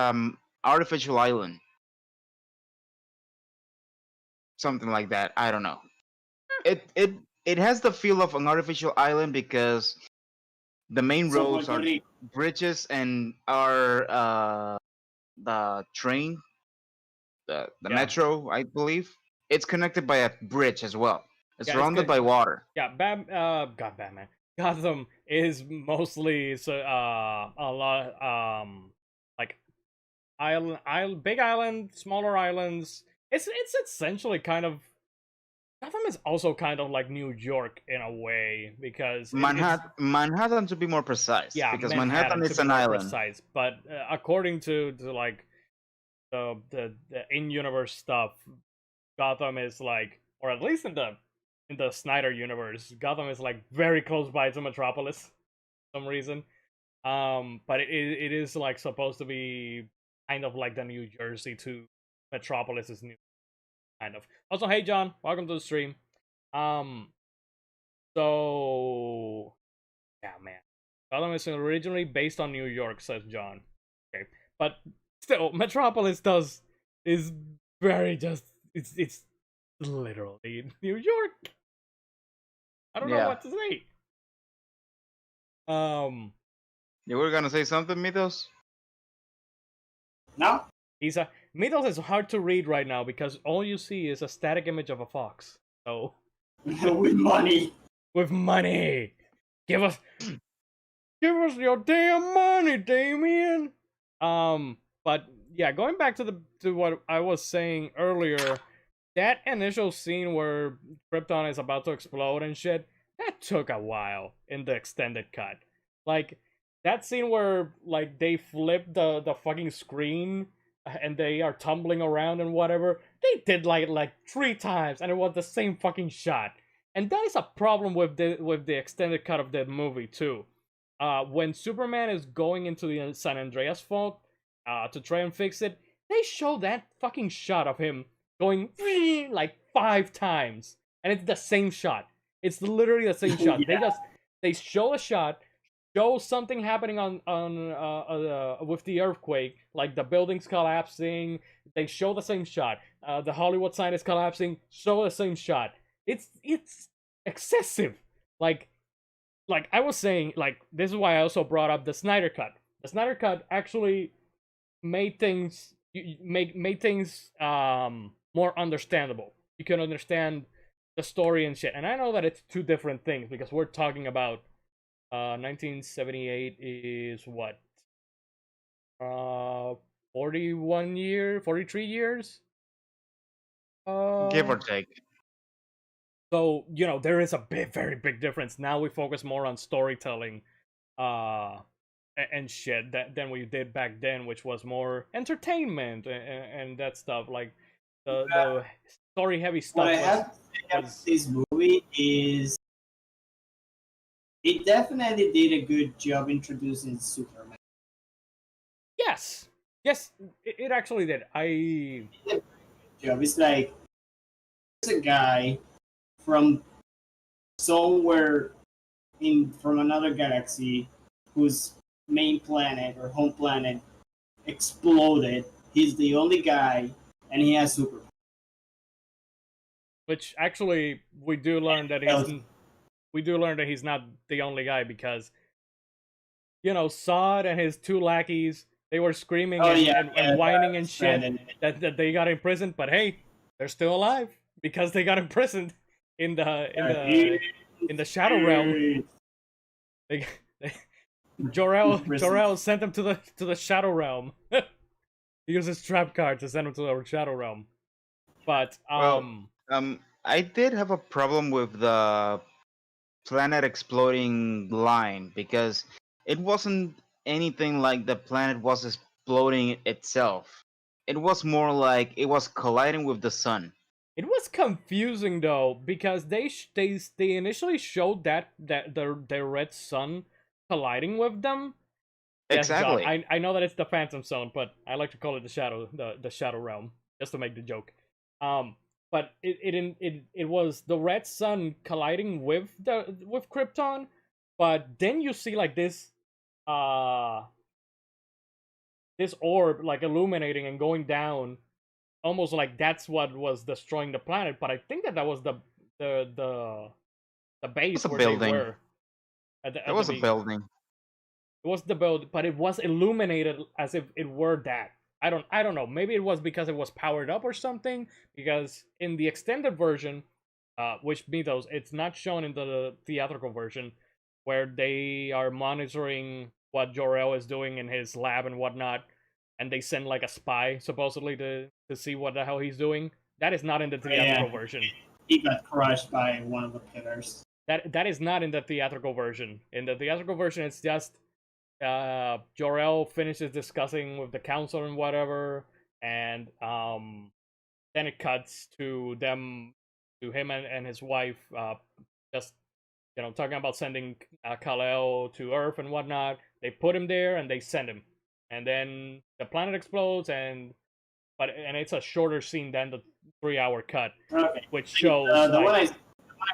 artificial island, something like that. I don't know. It has the feel of an artificial island because the main So roads Puerto are Rico. bridges and are the train, the Yeah. metro, I believe. It's connected by a bridge as well. It's Yeah, surrounded by water. yeah, Batman. Gotham is mostly a lot like big island, smaller islands. It's essentially kind of Gotham is also kind of like New York in a way because Manhattan to be more precise, yeah, because Manhattan to is be an more island. precise. But according to like the in-universe stuff, Gotham is like, or at least in the Snyder universe, Gotham is like very close by to Metropolis for some reason. But it is like supposed to be kind of like the New Jersey to Metropolis is new, kind of. Also, hey John, welcome to the stream. So yeah, man, Gotham is originally based on New York, says John. Okay, but still, Metropolis is very just it's literally New York. I don't know Yeah. what to say. You were gonna say something, Mythos? No? He's a Mythos is hard to read right now because all you see is a static image of a fox. So With money. with money, give us your damn money, Damien. But yeah, going back to what I was saying earlier, that initial scene where Krypton is about to explode and shit, that took a while in the extended cut. Like that scene where like they flip the fucking screen and they are tumbling around and whatever, they did like 3 times and it was the same fucking shot. And that is a problem with the extended cut of the movie too. When Superman is going into the San Andreas fault to try and fix it, they show that fucking shot of him going like 5 times, and it's the same shot. It's literally the same shot. Yeah. They show a shot, show something happening on with the earthquake, like the buildings collapsing. They show the same shot. The Hollywood sign is collapsing. Show the same shot. It's excessive. Like I was saying, like this is why I also brought up the Snyder Cut. The Snyder Cut actually made things made things more understandable. You can understand the story and shit. And I know that it's 2 different things because we're talking about 1978 is what 43 years, Give or take. so there is a very big difference. Now we focus more on storytelling and shit than we did back then, which was more entertainment and that stuff. Like the story heavy stuff What I have to say about was this movie is it definitely did a good job introducing Superman. yes, it actually did. It's like there's a guy from somewhere from another galaxy whose main planet or home planet exploded. He's the only guy, and he has superpowers. Which actually we do learn that he's not the only guy because Sod and his 2 lackeys, they were screaming and whining and shit that they got imprisoned, but hey, they're still alive because they got imprisoned in the Shadow Realm. Jor-El sent them to the Shadow Realm. He used his trap card to send them to the Shadow Realm. But I did have a problem with the planet exploding line because it wasn't anything like the planet was exploding itself. It was more like it was colliding with the sun. it was confusing though because they initially showed that the red sun colliding with them. Yes, John, Exactly. I know that it's the Phantom Zone, but I like to call it the Shadow Realm just to make the joke. But it was the red sun colliding with Krypton, but then you see like this orb like illuminating and going down, almost like that's what was destroying the planet. But I think that was the base a where building. they were. It was a building. It was the build, but it was illuminated as if it were that. I don't know. Maybe it was because it was powered up or something. Because in the extended version, which Mythos, it's not shown in the theatrical version, where they are monitoring what Jor-El is doing in his lab and whatnot, and they send like a spy supposedly to see what the hell he's doing. That is not in the theatrical version. He got crushed by one of the pillars. That is not in the theatrical version. In the theatrical version, it's just Jor-El finishes discussing with the council and whatever, and then it cuts to him and his wife just talking about sending Kal-El to Earth and whatnot. They put him there and they send him, and then the planet explodes, and it's a shorter scene than the 3-hour cut, Okay. which shows The like, one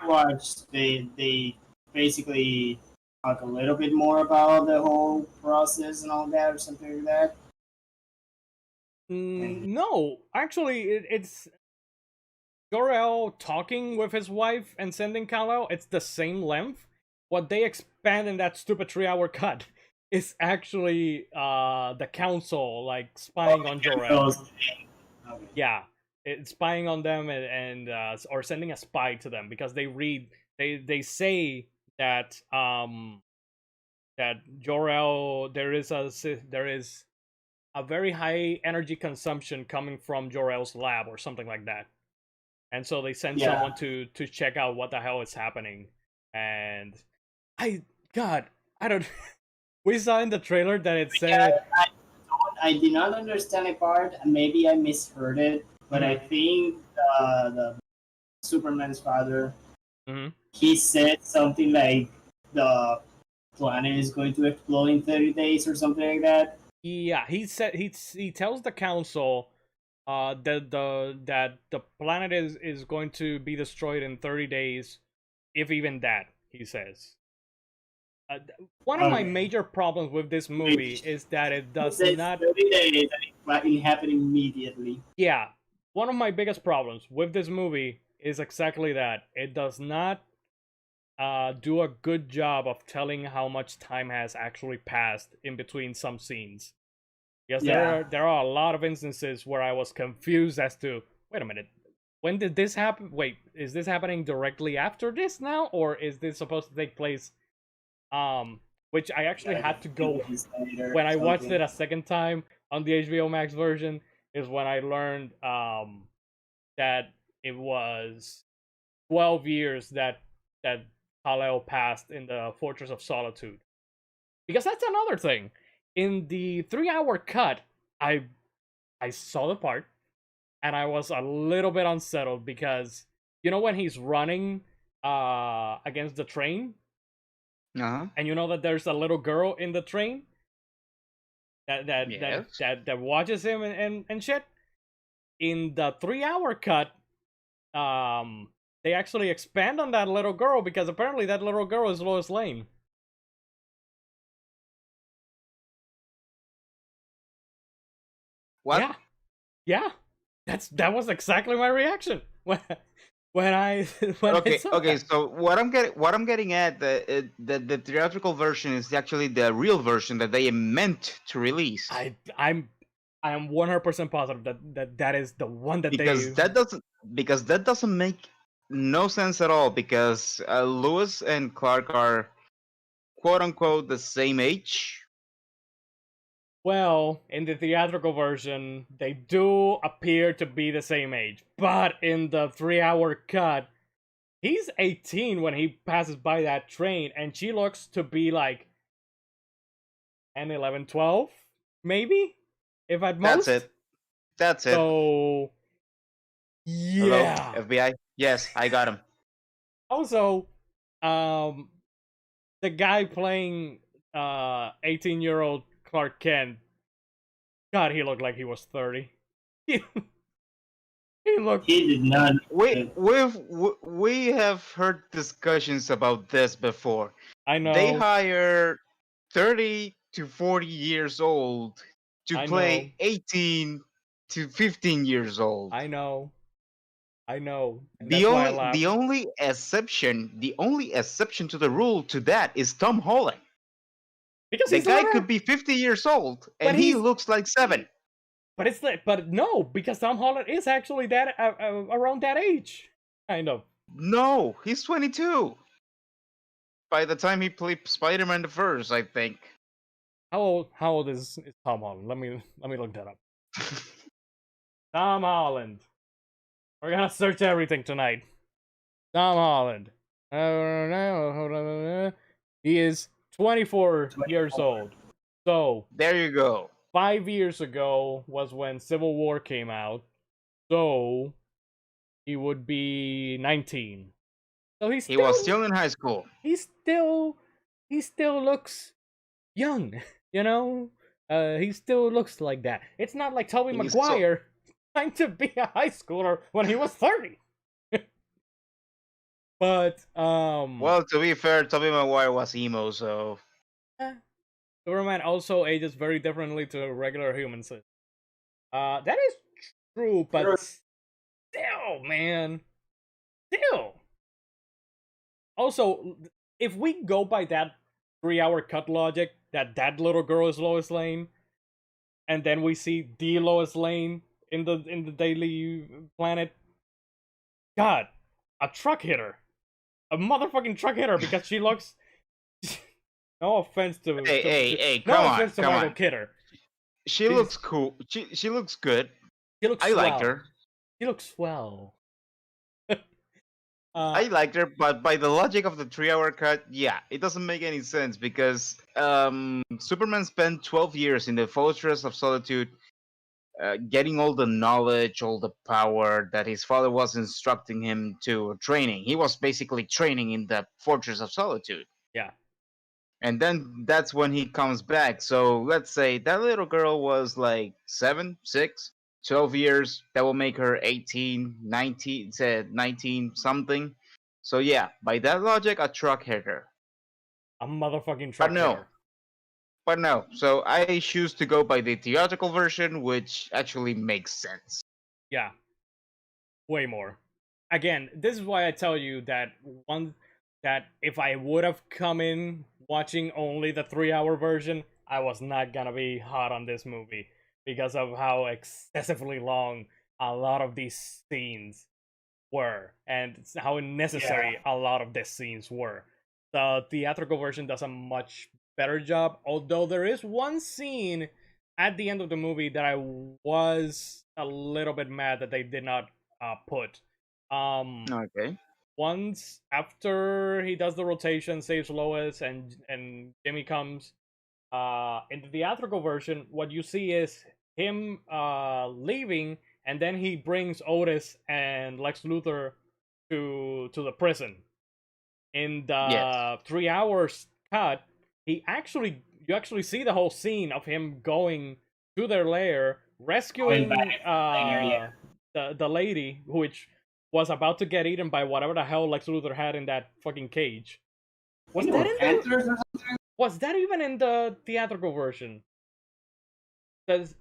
I watched, they basically talk a little bit more about the whole process and all that, or something like that. no, actually, it's Jor-El talking with his wife and sending Kal-El. It's the same length. What they expand in that stupid 3-hour cut is actually the council like spying on Jor-El. Okay. Yeah, it's spying on them and or sending a spy to them because they say that that Jor-El there is a very high energy consumption coming from Jor-El's lab or something like that. And so they send someone to check out what the hell is happening. And I don't we saw in the trailer that it said I did not understand a part. Maybe I misheard it, but I think the Superman's father, he said something like the planet is going to explode in 30 days or something like that. Yeah, he said he tells the council that the planet is going to be destroyed in 30 days, if even that, he says. One of my major problems with this movie is that it does not 30 days and it happened immediately. Yeah, one of my biggest problems with this movie is exactly that. It does not do a good job of telling how much time has actually passed in between some scenes. Because there are a lot of instances where I was confused as to, wait a minute, when did this happen? Wait, is this happening directly after this now, or is this supposed to take place? Which I actually had to go when I watched it a second time on the HBO Max version. Is when I learned that it was 12 years that Kal-El passed in the Fortress of Solitude. Because that's another thing. In the 3-hour cut, I saw the part, and I was a little bit unsettled because you know when he's running against the train, and you know that there's a little girl in the train that watches him and shit. In the 3-hour cut, they actually expand on that little girl because apparently that little girl is Lois Lane. What? Yeah. That was exactly my reaction when I Okay, saw okay. that. So what I'm getting at, the theatrical version is actually the real version that they meant to release. I am 100% positive that is the one that because that doesn't make no sense at all. Because Lewis and Clark are quote unquote the same age. Well, in the theatrical version, they do appear to be the same age. But in the 3-hour cut, he's 18 when he passes by that train, and she looks to be like 10, 11, 12, maybe? If at most? That's it. So, yeah. Hello, FBI? Yes, I got him. Also, the guy playing 18-year-old Clark Kent, God, he looked like he was 30. He looked. He did not. We have heard discussions about this before. I know. They hire 30 to 40 years old to play 18 to 15 years old. I know. The only exception to the rule to that is Tom Holland. Because the guy could be 50 years old and he looks like 7. But no, because Tom Holland is actually that around that age, kind of. No, he's 22. By the time he played Spider-Man the first, I think. How old is Tom Holland? Let me look that up. Tom Holland. We're gonna search everything tonight. Tom Holland. He is 24 years old. So there you go. 5 years ago was when Civil War came out. So he would be 19. So he was still in high school. He still looks young, you know. He still looks like that. It's not like Tobey He's so- Maguire trying to be a high schooler when he was 30. But Well, to be fair, Tobey Maguire was emo, so Superman also ages very differently to regular humans. That is true, but Sure. still, man, still. Also, if we go by that 3-hour cut logic, that little girl is Lois Lane, and then we see the Lois Lane in the Daily Planet. God, a truck hit her, a motherfucking truck hit her because she looks. No offense to hey, no come on, offense to come Margot on. Kidder. She She's- looks cool. She looks good. She looks I liked swell. her. She looks swell. I liked her, but by the logic of the 3-hour cut, yeah, it doesn't make any sense because Superman spent 12 years in the Fortress of Solitude, getting all the knowledge, all the power that his father was instructing him to training. He was basically training in the Fortress of Solitude. Yeah. And then that's when he comes back. So let's say that little girl was like 7, 6, 12 years. That will make her 18, 19, said 19 something. So yeah, by that logic, a truck hit her. A motherfucking truck no. hitter. But no, so I choose to go by the theatrical version, which actually makes sense. Yeah. Way more. Again, this is why I tell you that if I would have come in watching only the 3-hour version, I was not gonna be hot on this movie because of how excessively long a lot of these scenes were and how necessary a lot of these scenes were. The theatrical version does a much better job, although there is one scene at the end of the movie that I was a little bit mad that they did not put. Okay. Once after he does the rotation, saves Lois, and Jimmy comes. In the theatrical version, what you see is him leaving, and then he brings Otis and Lex Luthor to the prison. In the Yes. 3 hours cut, you actually see the whole scene of him going to their lair, rescuing Going back to the lair, the lady, which was about to get eaten by whatever the hell Lex Luthor had in that fucking cage. Was You know, that in the, Panthers or something? was that even in the theatrical version?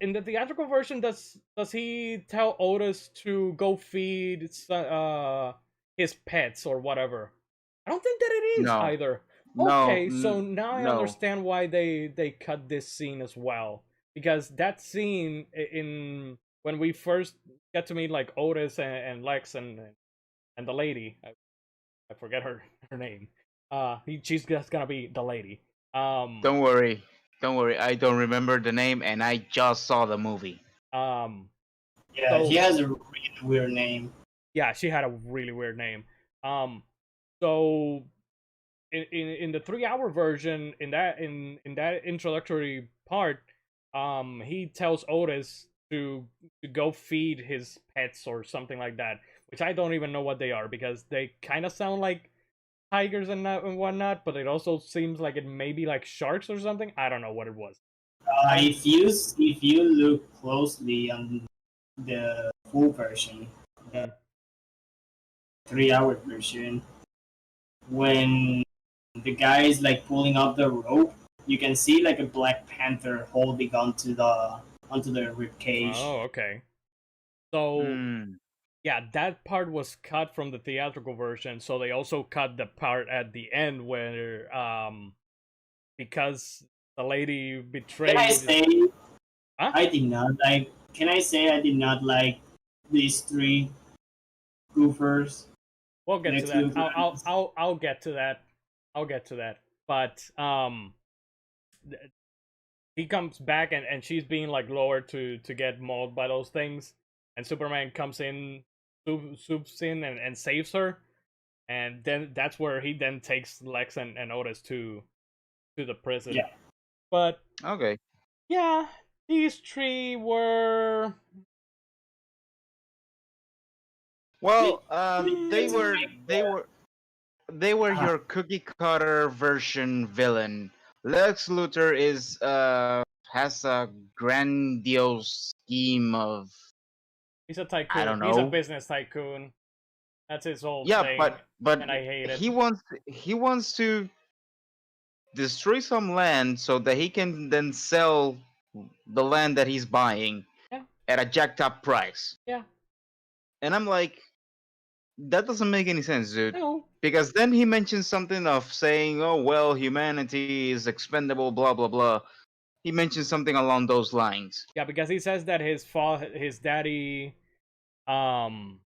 In the theatrical version, does he tell Otis to go feed his pets or whatever? I don't think that it is No. either. No, Okay, so now I no. understand why they cut this scene as well, because that scene when we first get to meet like Otis and Lex and the lady, I forget her name. She's just gonna be the lady. Don't worry. I don't remember the name, and I just saw the movie. Yeah, So- he has a really weird name. Yeah, she had a really weird name. So in the 3-hour version, in that introductory part, he tells Otis to go feed his pets or something like that, which I don't even know what they are because they kind of sound like tigers and whatnot, but it also seems like it may be like sharks or something. I don't know what it was. If you look closely on the full version, the 3-hour version, when the guy is like pulling up the rope, you can see like a Black Panther holding onto the rib cage. Oh, okay. So Hmm. yeah, that part was cut from the theatrical version, so they also cut the part at the end where because the lady betrayed. Can I say Huh? I did not like? Can I say I did not like these three goofers? We'll get to Next that. move. I'll get to that. I'll get to that. But he comes back and she's being like lowered to get mauled by those things, and Superman comes in, swoops in and saves her, and then that's where he then takes Lex and Otis to the prison. Yeah. But Okay. yeah, these three were Well, they it's were okay, they were Uh-huh. your cookie cutter version villain. Lex Luthor is has a grandiose scheme of He's a tycoon. I don't He's a know. business tycoon. That's his whole Yeah, thing, but and I hate it. he wants to destroy some land so that he can then sell the land that he's buying Yeah. at a jacked up price. Yeah. And I'm like, that doesn't make any sense, dude. No. Because then he mentions something of saying, "Oh well, humanity is expendable," blah blah blah. He mentions something along those lines. Yeah, because he says that his daddy, um,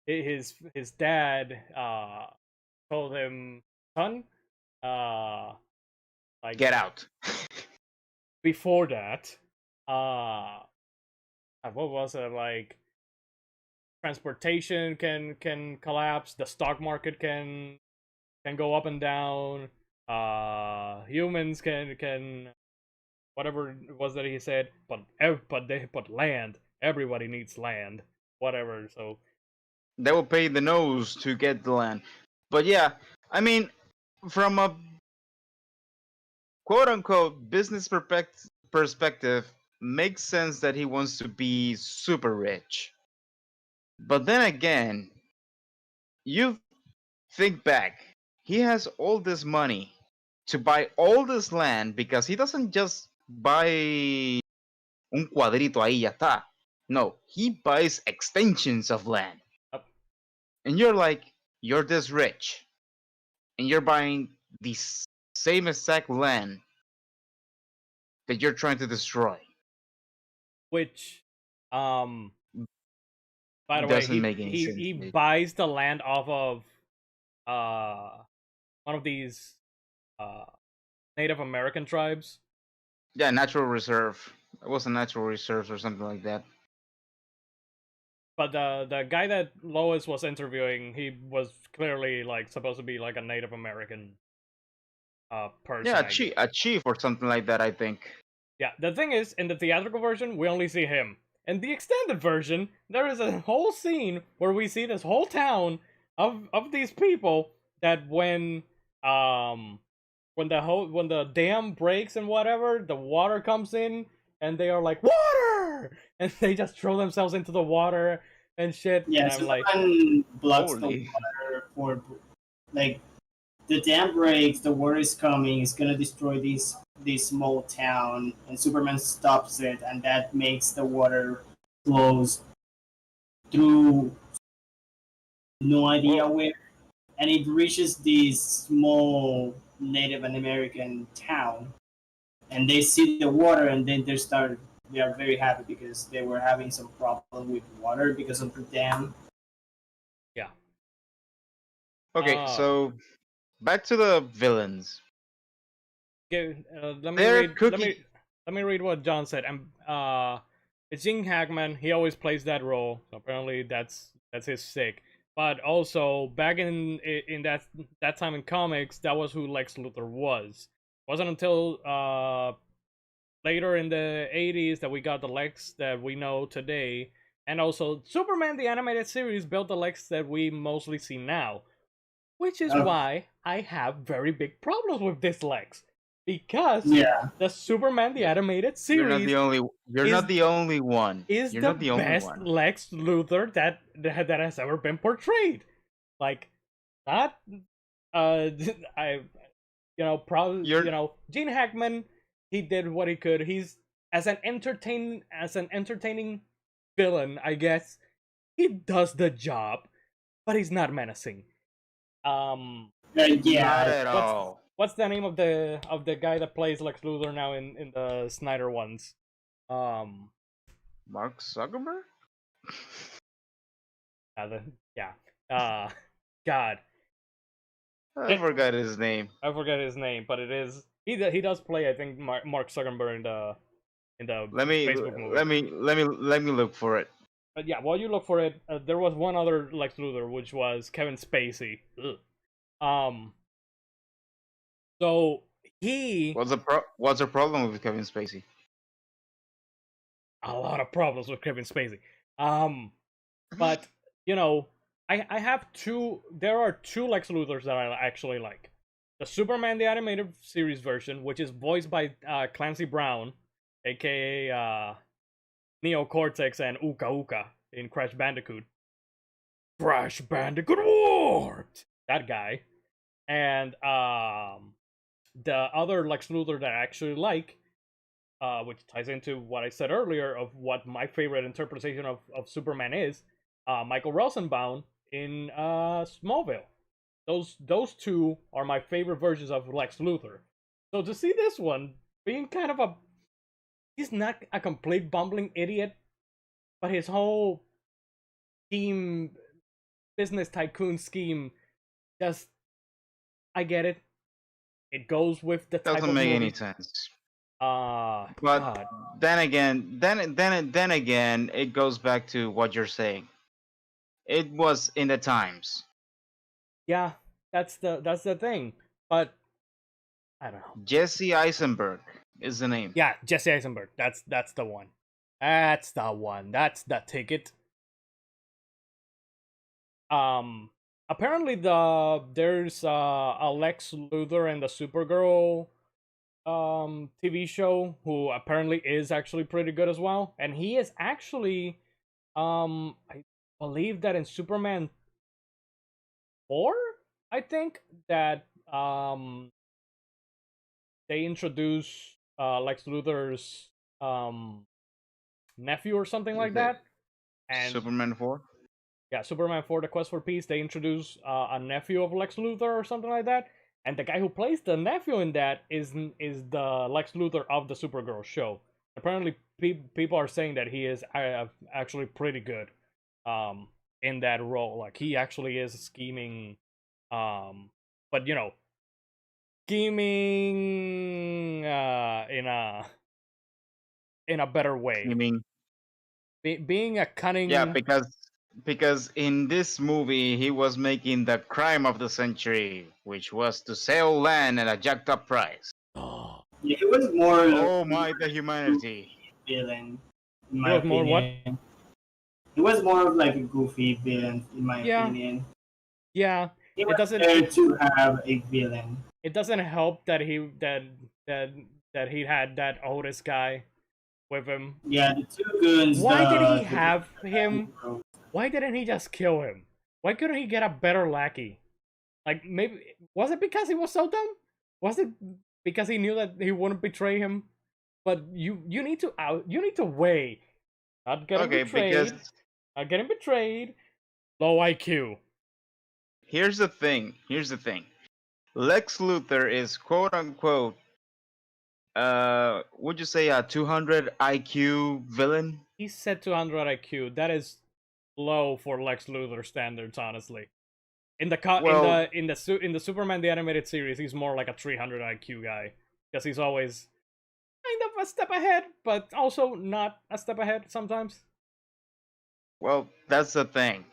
his dad, told him, son, like Get out. before that, what was it like? Transportation can collapse. The stock market can go up and down. Humans can whatever it was that he said, but land. Everybody needs land. Whatever. So They will pay the nose to get the land. But yeah, I mean, from a quote unquote business perspective, makes sense that he wants to be super rich. But then again, you think back, he has all this money to buy all this land because he doesn't just buy un cuadrito ahí ya está. No, he buys extensions of land. Yep. And you're like, you're this rich, and you're buying the same exact land that you're trying to destroy. which, by the way, Doesn't make any sense, he dude. buys the land off of one of these Native American tribes. Yeah, natural reserve. It was a natural reserve or something like that. But the guy that Lois was interviewing, he was clearly like supposed to be like a Native American person. Yeah, I guess. a chief or something like that, I think. Yeah, the thing is, in the theatrical version, we only see him. In the extended version, there is a whole scene where we see this whole town of these people that when the dam breaks and whatever, the water comes in and they are like, water! And they just throw themselves into the water and shit. Yeah, and I'm like, Superman blocks Holy. the water for like the dam breaks, the water is coming, it's gonna destroy this small town, and Superman stops it, and that makes the water flows through no idea where, and it reaches this small Native American town, and they see the water, and then they are very happy because they were having some problem with water because of the dam. yeah. Okay, so back to the villains. Let me They're read. cooking- Let me read what John said. It's Gene Hackman. He always plays that role. So apparently, that's his stick. But also, back in that time in comics, that was who Lex Luthor was. It wasn't until later in the 80s that we got the Lex that we know today. And also, Superman the Animated Series built the Lex that we mostly see now. Which is why I have very big problems with this Lex. Because Yeah, the Superman the Animated Series You're not the only. You're not the only one. is You're the not the only best one. Lex Luthor that has ever been portrayed. Like, not I, probably Gene Hackman. He did what he could. He's as an entertaining villain, I guess. He does the job, but he's not menacing. Not yeah. at all. What's the name of the guy that plays Lex Luthor now in the Snyder ones? Mark Zuckerberg. God, I forgot his name. I forget his name, but it is he does play, I think, Mark Zuckerberg in the Let me Facebook movie. let me look for it. But yeah, while you look for it, there was one other Lex Luthor, which was Kevin Spacey. Ugh. So he What's the problem with Kevin Spacey? a lot of problems with Kevin Spacey. But I have two. There are two Lex Luthors that I actually like. the Superman the Animated Series version, which is voiced by Clancy Brown, aka Neo Cortex and Uka Uka in Crash Bandicoot. Crash Bandicoot Warped! That guy. And the other Lex Luthor that I actually like, which ties into what I said earlier of what my favorite interpretation of Superman is, Michael Rosenbaum in Smallville. Those two are my favorite versions of Lex Luthor. So to see this one being kind of he's not a complete bumbling idiot, but his whole scheme, business tycoon scheme, just, I get it. It goes with the type Doesn't of make movie. any sense. But But then again, it goes back to what you're saying. It was in the times. yeah, that's the thing. But I don't know. Jesse Eisenberg is the name. Yeah, Jesse Eisenberg. That's the one. That's the one. That's the ticket. Apparently there's a Lex Luthor and the Supergirl TV show who apparently is actually pretty good as well, and he is actually I believe that in Superman 4, I think that they introduce Lex Luthor's nephew or something like that, and Superman 4? yeah, Superman 4: The Quest for Peace, they introduce a nephew of Lex Luthor or something like that, and the guy who plays the nephew in that is the Lex Luthor of the Supergirl show. Apparently, people are saying that he is actually pretty good in that role. Like, he actually is scheming, but you know, scheming in a better way. You mean? Being a cunning. Yeah, because in this movie he was making the crime of the century, which was to sell land at a jacked up price. Yeah, it was more. Oh my, the humanity! Villain, in It my was more opinion. what? It was more of like a goofy villain, in my Yeah. opinion. Yeah, It it was doesn't. fair to have a villain. It doesn't help that he had that Otis guy with him. Yeah, the two goons. Why did he the- have him? Why didn't he just kill him? Why couldn't he get a better lackey? Like, maybe was it because he was so dumb? Was it because he knew that he wouldn't betray him? But you need to weigh. Not getting Okay, betrayed. because Not getting betrayed. Low IQ. here's the thing. Lex Luthor is quote unquote, would you say a 200 IQ villain? He said 200 IQ. That is low for Lex Luthor standards, honestly. In the Well- in the Superman the Animated Series, he's more like a 300 IQ guy because he's always kind of a step ahead, but also not a step ahead sometimes. Well, that's the thing.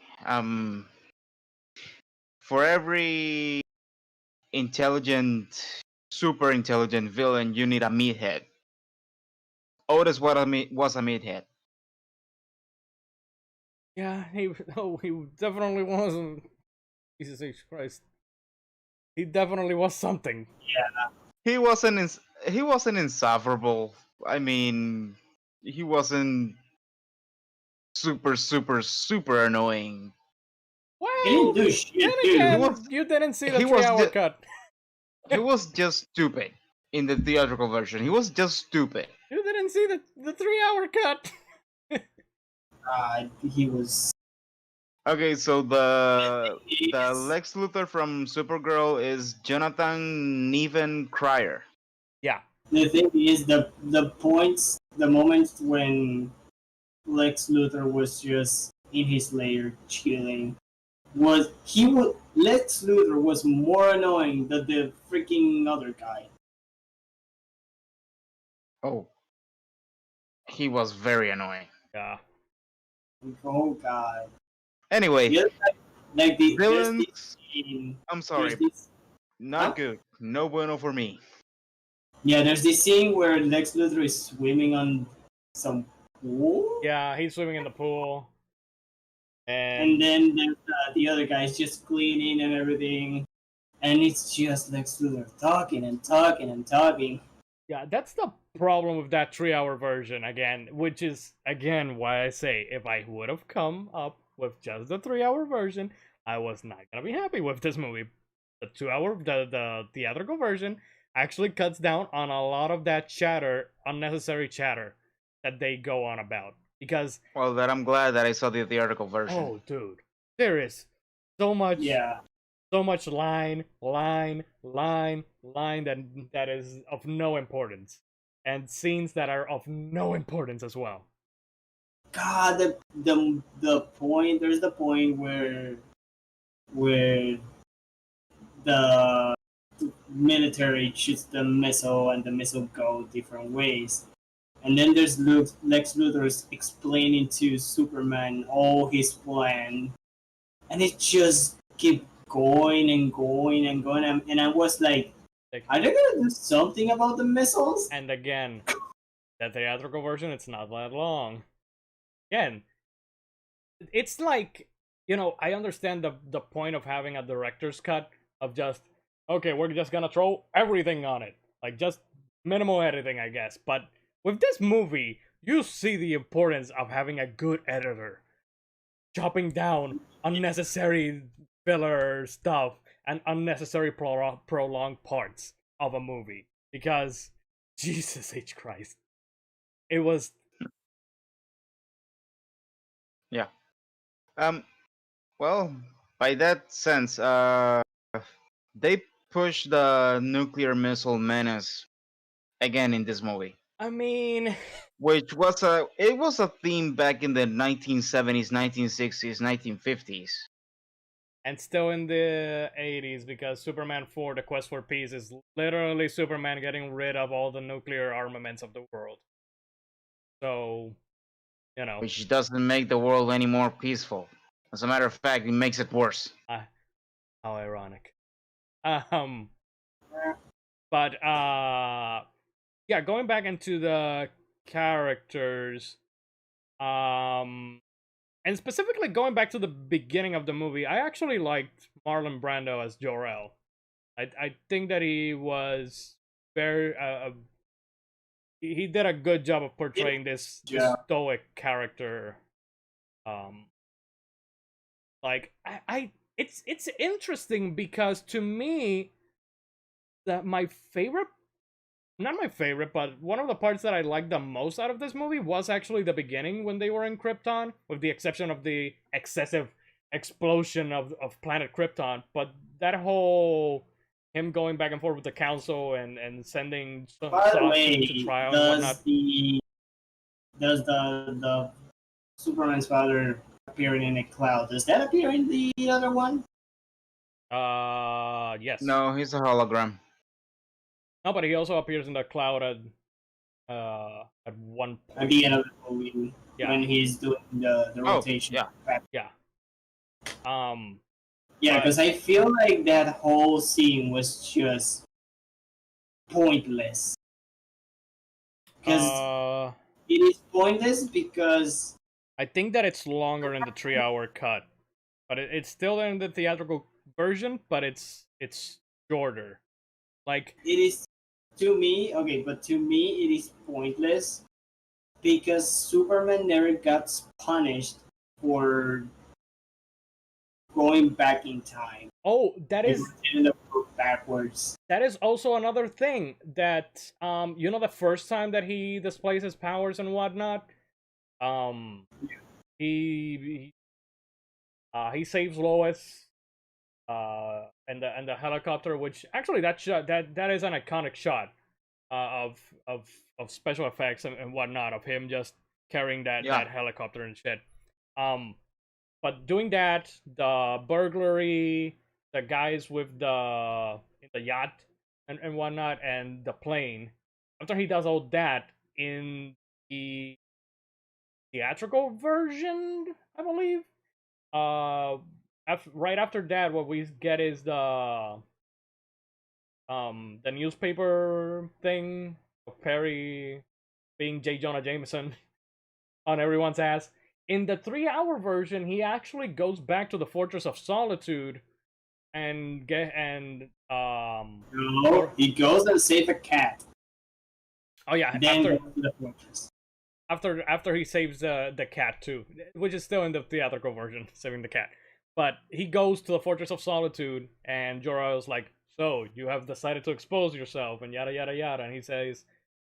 For every super intelligent villain, you need a meathead. Otis was a meathead. Yeah, he definitely wasn't. Jesus H. Christ. He definitely was something. He wasn't insufferable. I mean, he wasn't super annoying. Well, He didn't do shit, then dude. again, was- you didn't see the he was 3-hour ju- cut. He was just stupid in the theatrical version. He was just stupid. You didn't see the 3-hour cut. He was. Okay, so the Yes. Lex Luthor from Supergirl is Jonathan Neven Cryer. Yeah. The thing is, the moments when Lex Luthor was just in his lair chilling, Lex Luthor was more annoying than the freaking other guy. Oh, he was very annoying. Yeah. Oh god. Anyway, The other guy, like there's villains. this scene. I'm sorry, there's this- not Huh? good. No bueno for me. Yeah, there's this scene where Lex Luthor is swimming on some pool. Yeah, he's swimming in the pool. And And then there's the other guys just cleaning and everything. and it's just Lex Luthor talking and talking and talking. Yeah, that's the problem with that 3 hour version again, which is again why I say if I would have come up with just the 3 hour version, I was not gonna be happy with this movie. The 2 hour, the theatrical version actually cuts down on a lot of that chatter, unnecessary chatter that they go on about. Because Well, that I'm glad that I saw the theatrical version. oh, dude, there is so much Yeah, so much line that is of no importance, and scenes that are of no importance as well. God, the point. There's the point where the military shoots the missile and the missile go different ways. And then there's Lex Luthor's explaining to Superman all his plan, and it just keep going and going and going. And I was like, Like, are they gonna do something about the missiles? and again, the theatrical version, it's not that long. Again, it's like, I understand the point of having a director's cut of just, okay, we're just gonna throw everything on it, like just minimal editing, I guess. But with this movie, you see the importance of having a good editor, chopping down unnecessary filler stuff and unnecessary prolonged parts of a movie, because Jesus H Christ, it was Yeah. Well, by that sense, they push the nuclear missile menace again in this movie, I mean, which was a theme back in the 1970s, 1960s, 1950s. and still in the 80s, because Superman 4 The Quest for Peace is literally Superman getting rid of all the nuclear armaments of the world. So, Which doesn't make the world any more peaceful. As a matter of fact, it makes it worse. how ironic. But yeah, going back into the characters, and specifically going back to the beginning of the movie, I actually liked Marlon Brando as Jor-El. I think that he was very he did a good job of portraying this stoic character. Like it's interesting because to me, that my favorite, not my favorite, but one of the parts that I liked the most out of this movie was actually the beginning when they were in Krypton, with the exception of the excessive explosion of planet Krypton. But that whole him going back and forth with the council and sending By the way, to trial and whatnot. does the Superman's father appearing in a cloud? Does that appear in the other one? Yes. No, he's a hologram. No, but he also appears in the cloud at one point. At the end of the movie, Yeah. when he's doing the rotation. Yeah. Yeah, because I feel like that whole scene was just pointless. Because it is pointless because I think that it's longer in the 3 hour cut, but it's still in the theatrical version, but it's shorter. Like, it is, to me, okay, but to me it is pointless because Superman never got punished for going back in time. oh, that is in the book backwards. that is also another thing that the first time that he displays his powers and whatnot, he saves Lois and the helicopter, which actually that is an iconic shot of special effects and whatnot, of him just carrying that helicopter and shit. But doing that, the burglary, the guys with the yacht and whatnot, and the plane. After he does all that in the theatrical version, I believe. Right after that, what we get is the newspaper thing of Perry being J. Jonah Jameson on everyone's ass. In the 3 hour version, he actually goes back to the Fortress of Solitude No, he goes and saves a cat. oh yeah, Then goes to the fortress. after he saves the cat too, which is still in the theatrical version, saving the cat. But he goes to the Fortress of Solitude, and Jorah's like, "So you have decided to expose yourself," and yada yada yada. And he says,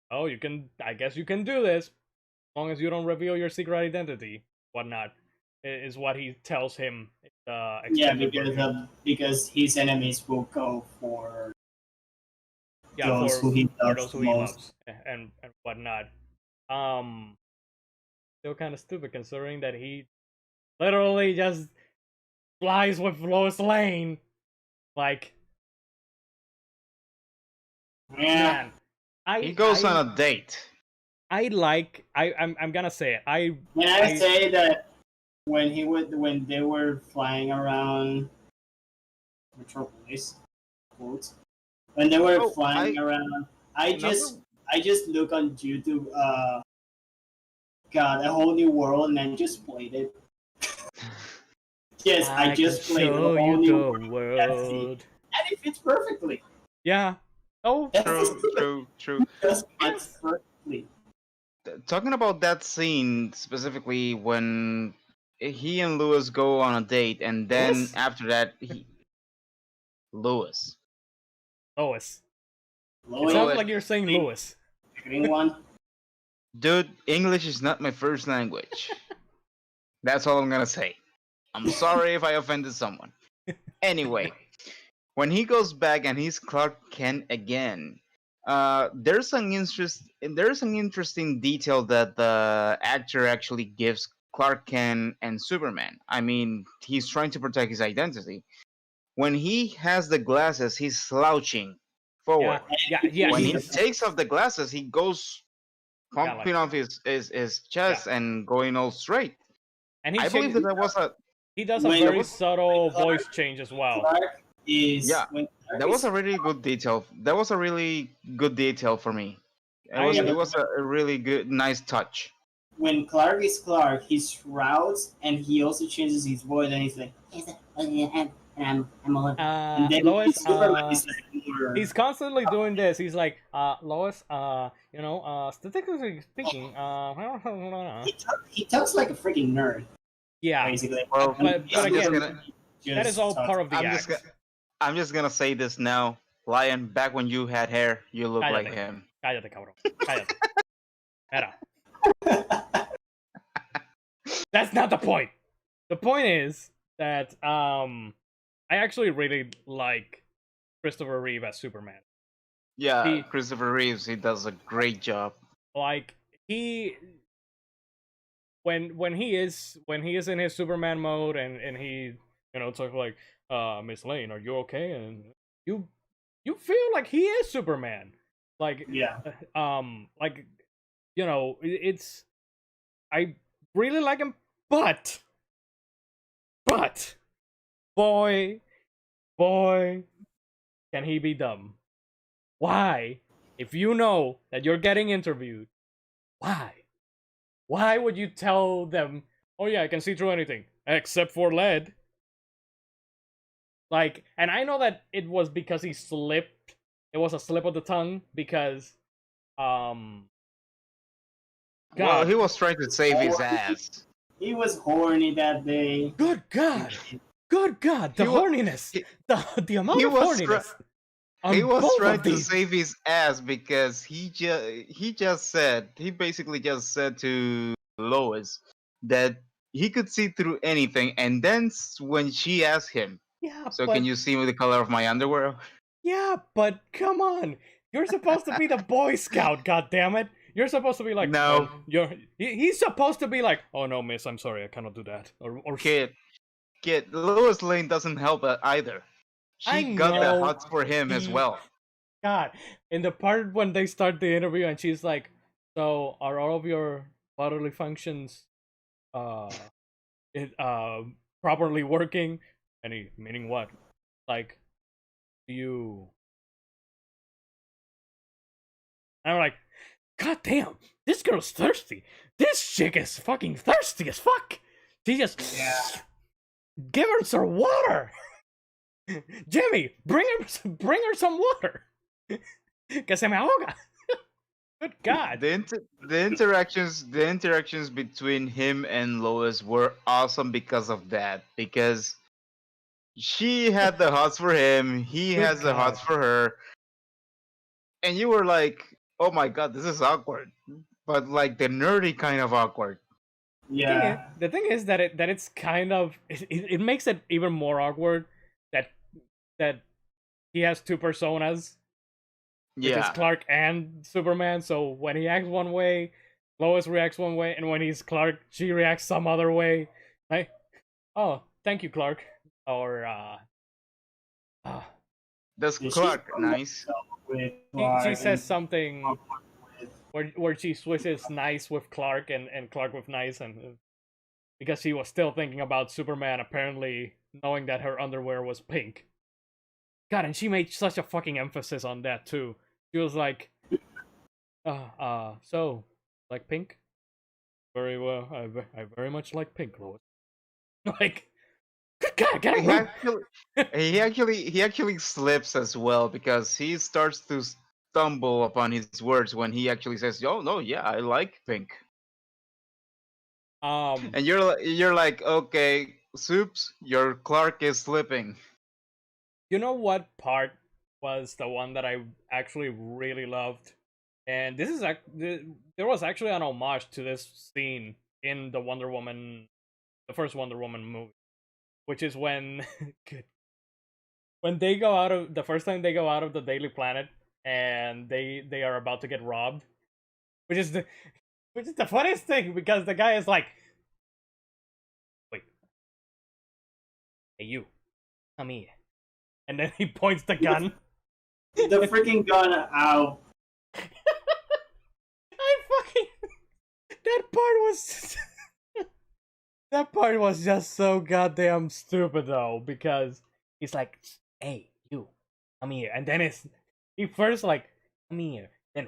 "Oh, you can. I guess you can do this, as long as you don't reveal your secret identity, whatnot." Is what he tells him. Yeah, Extended version. because his enemies will go for Yeah, those for who he for loves those the who he most. loves and whatnot. Still kind of stupid considering that he literally just flies with Lois Lane. Like, Yeah, man, I He goes I, on a date. I'm gonna say it. can I say that when they were flying around Metropolis, quotes, when they were Oh, flying around, I just look on YouTube. God, a whole new world, and I just played it. Yes, I just played a whole new world. And it fits perfectly. Yeah. Oh, True. Just fits perfectly. Talking about that scene specifically when he and Lewis go on a date, and then Lewis? after that, Lewis. Lois. It Lois, sounds like you're saying Green- Lewis. green one. Dude, English is not my first language. That's all I'm gonna say. I'm sorry if I offended someone. Anyway, when he goes back and he's Clark Kent again, there's an interesting detail that the actor actually gives Clark Kent and Superman. I mean, he's trying to protect his identity. When he has the glasses, he's slouching forward. Yeah. When he He's, takes off the glasses, he goes Yeah, pumping like- off his chest and going all straight. and he I believe that was a he does a When- very subtle when Clark- voice change as well. Clark is Yeah, when Clark that was is- a really good detail. That was a really good detail for me. It was a really good, nice touch. when Clark is Clark, he shrouds and he also changes his voice and he's like, I'm Oliver. And then Lois, Superman is like more. he's constantly doing this. He's like, Lois, statistically speaking, He talks like a freaking nerd, yeah, basically. Well, but He's again, just that is all talks- part of the act. I'm just gonna say this now, Lion. Back when you had hair, you look Cállate. like him. Cállate, cabrón. Cállate. Era. That's not the point. The point is that I actually really like Christopher Reeve as Superman. Yeah, Christopher Reeves. He does a great job. Like he when he is in his Superman mode and he talks like Miss Lane, are you okay? And you feel like he is Superman. Like Yeah. like it's I really like him, but boy can he be dumb. Why, if you know that you're getting interviewed, why would you tell them, oh yeah, I can see through anything except for lead? Like, and I know that it was because he slipped. It was a slip of the tongue because Well, God. he was trying to save his ass. He was horny that day. Good God, the He wa- horniness, he- the amount he of was horniness. He on was both trying of to these. save his ass because he basically just said to Lois that he could see through anything, and then when she asked him, Yeah, "So but can you see the color of my underwear?" yeah, but come on, you're supposed to be the Boy Scout. God damn it, you're supposed to be like, No. oh, he's supposed to be like, oh no, miss, I'm sorry, I cannot do that. Or Kid, Lois Lane doesn't help either. She I got the know hots for him as he- well. God, in the part when they start the interview and she's like, so are all of your bodily functions properly working? Meaning what? Like, do you? And I'm like, God damn, this girl's thirsty. This chick is fucking thirsty as fuck. She just Yeah. give her some water. Jimmy, bring her some water. Que se me ahoga. Good God. The interactions between him and Lois were awesome because of that. Because she had the hots for him, he Good has the hots God. for her, and you were like, "Oh my god, this is awkward," but like the nerdy kind of awkward. Yeah. The thing is that it's kind of it makes it even more awkward that that he has two personas, which is Yeah, Clark and Superman. So when he acts one way, Lois reacts one way, and when he's Clark, she reacts some other way. Like, oh, thank you, Clark. Or uh that's Did Clark. she Nice. with she Clark says and something where she switches nice with Clark and Clark with nice, and because she was still thinking about Superman, apparently knowing that her underwear was pink. God, and she made such a fucking emphasis on that too. She was like, so like pink? Very well. I very much like pink, Lois. Like, God, get a He room. he actually slips as well because he starts to stumble upon his words when he actually says, "Oh no, yeah, I like pink," and you're like, "Okay, Soups, your Clark is slipping." You know what part was the one that I actually really loved? And this is there was actually an homage to this scene in the the first Wonder Woman movie, which is when when they go out of the first time they go out of the Daily Planet and they are about to get robbed, which is the funniest thing because the guy is like, wait, hey you, come here, and then he points the gun. the freaking gun out. I fucking that part was that part was just so goddamn stupid though because he's like, hey you, come here, and then he first like come here, then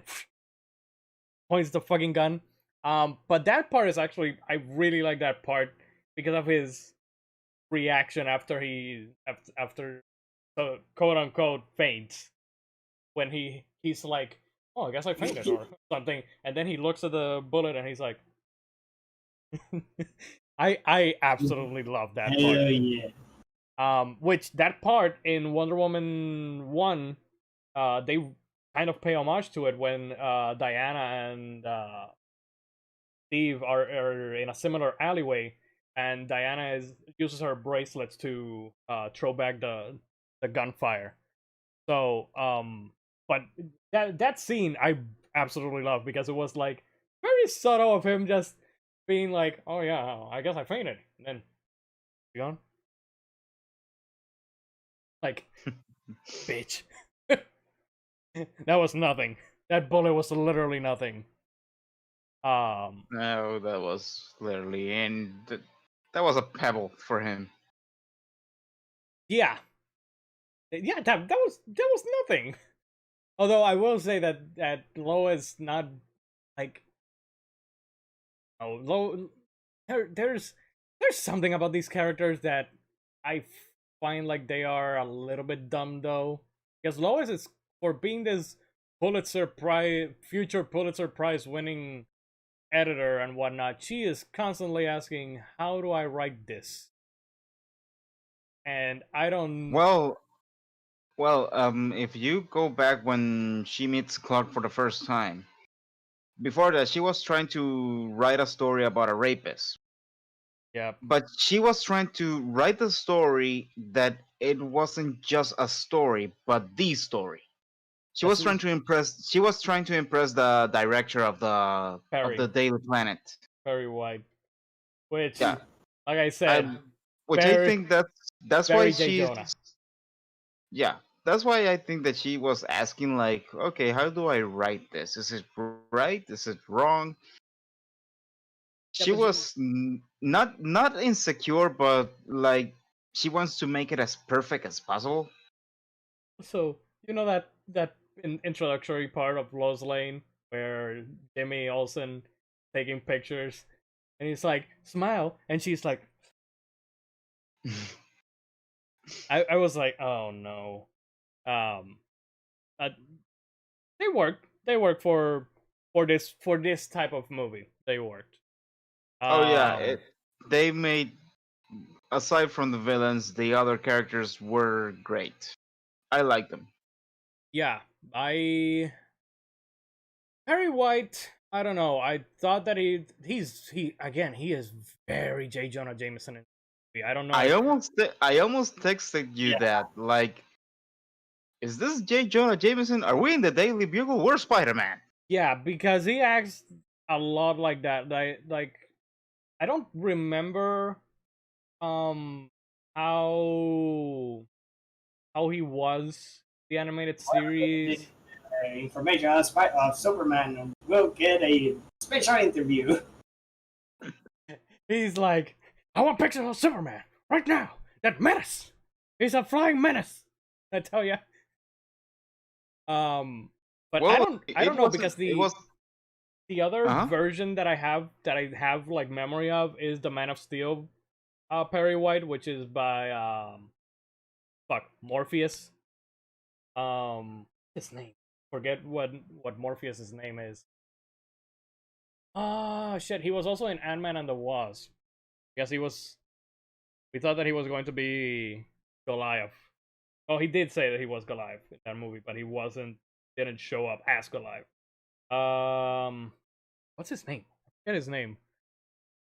points the fucking gun. But that part is actually I really like that part because of his reaction after after quote unquote faints when he's like, oh, I guess I fainted or something, and then he looks at the bullet and he's like, I absolutely love that part. Hell yeah. Which that part in Wonder Woman 1, they kind of pay homage to it when Diana and Steve are in a similar alleyway, and Diana uses her bracelets to throw back the gunfire. So, but that scene I absolutely love because it was like very subtle of him just being like, "Oh yeah, I guess I fainted," and then you gone. Like, bitch. That was nothing. That bullet was literally nothing. No, that was literally, and that was a pebble for him. Yeah, yeah. That was nothing. Although I will say that Lois not like oh Lo there's something about these characters that I find like they are a little bit dumb though because Lois is for being this future Pulitzer Prize winning editor and whatnot, she is constantly asking, how do I write this? And I don't If you go back when she meets Clark for the first time, before that, she was trying to write a story about a rapist. yeah But she was trying to write the story that it wasn't just a story, but the story. She was that's trying to impress. She was trying to impress the director of the very Daily Planet. very wide, which Yeah, like I said, I, which I very think that's why very J she's. Jonah. Yeah, that's why I think that she was asking like, okay, how do I write this? Is it right? Is it wrong? Yeah, She but was not insecure, but like she wants to make it as perfect as possible. so you know that introductory part of Lois Lane where Jimmy Olsen taking pictures and he's like smile and she's like I was like, oh no. Um, uh, they worked. They worked for this type of movie. They worked. Oh yeah, Um, they made, aside from the villains, the other characters were great. I like them. yeah, I Perry White. I don't know. I thought that he again he is very J. Jonah Jameson. I don't know I if almost texted you Yeah. that, like, is this J. Jonah Jameson? Are we in the Daily Bugle? Where's Spider Man? yeah, because he acts a lot like that. Like I don't remember um how how he was the animated series. Information of Superman, and we'll get a special interview. He's like, I want pictures of Superman right now. That menace. He's a flying menace. I tell you. But I Well, don't know because it was. the other Uh huh. version that I have like memory of is the Man of Steel Perry White, which is by Morpheus. His name. Forget what Morpheus's name is. Ah, shit. He was also in Ant-Man and the Wasp. Because we thought that he was going to be Goliath. Oh, he did say that he was Goliath in that movie, but he didn't show up as Goliath. What's his name? I forget his name.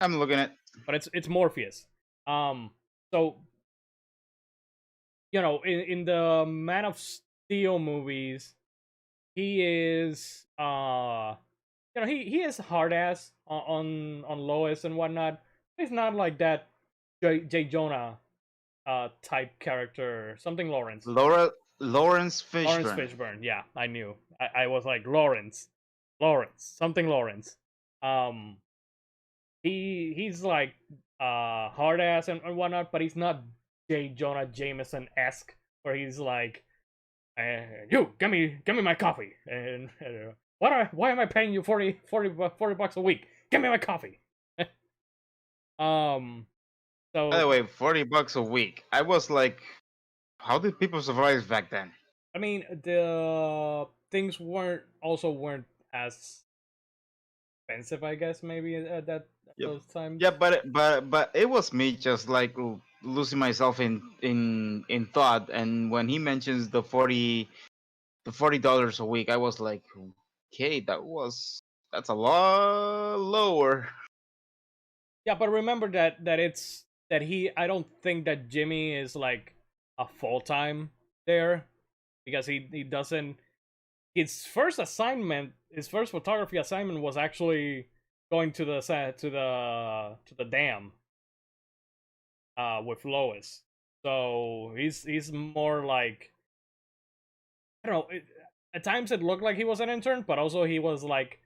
I'm looking at. But it's Morpheus. So in the Man of Steel movies, he is he is hard ass on Lois and whatnot. He's not like that J. Jonah type character. Something Lawrence. Lawrence Fishburne. Lawrence Fishburne. Yeah, I knew. I was like Lawrence, something Lawrence. Um, he's like hard ass and whatnot, but he's not J. Jonah Jameson esque, where he's like, you give me my coffee, and why am I paying you 40 bucks a week? Give me my coffee. um, so By the way, $40 a week. I was like, how did people survive back then? I mean, the things weren't as expensive, I guess, maybe at Yep. those times. Yeah, but it was me just like losing myself in thought. And when he mentions the $40 a week, I was like, okay, that's a lot lower. Yeah, but remember that he. I don't think that Jimmy is like a full time there because he doesn't. His first photography assignment was actually going to the dam with Lois. So he's more like, I don't know. At times it looked like he was an intern, but also he was like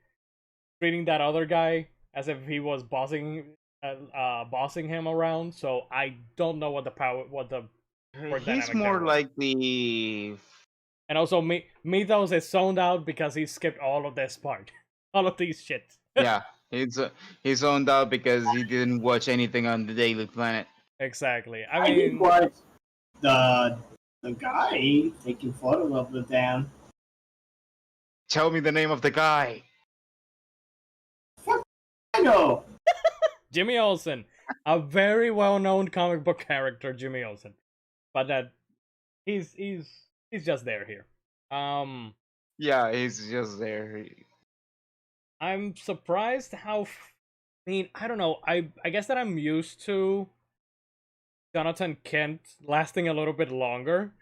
treating that other guy as if he was bossing him around. So I don't know what the power He's dynamic more there was. like the. And also Mythos is zoned out because he skipped all of this part, all of these shit. Yeah, he's zoned out because he didn't watch anything on the Daily Planet. Exactly. I I did mean, watch the guy taking photos of the dam. Tell me the name of the guy. I know. Jimmy Olsen, a very well-known comic book character, Jimmy Olsen, but that he's just there here. Yeah, he's just there. I'm surprised how. I mean, I don't know. I guess that I'm used to Jonathan Kent lasting a little bit longer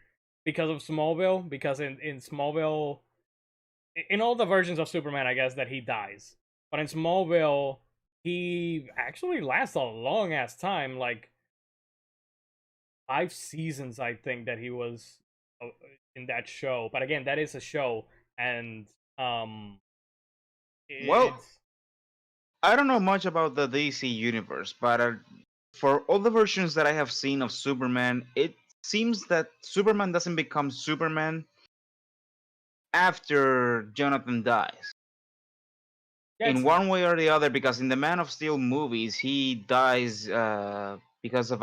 because of Smallville. Because in Smallville, in all the versions of Superman, I guess that he dies, but in Smallville, he actually lasts a long ass time, like 5 seasons, I think that he was in that show. But again, that is a show, and Well, it's I don't know much about the DC universe, but for all the versions that I have seen of Superman, it seems that Superman doesn't become Superman after Jonathan dies. yeah, In it's, one way or the other, because in the Man of Steel movies, he dies because of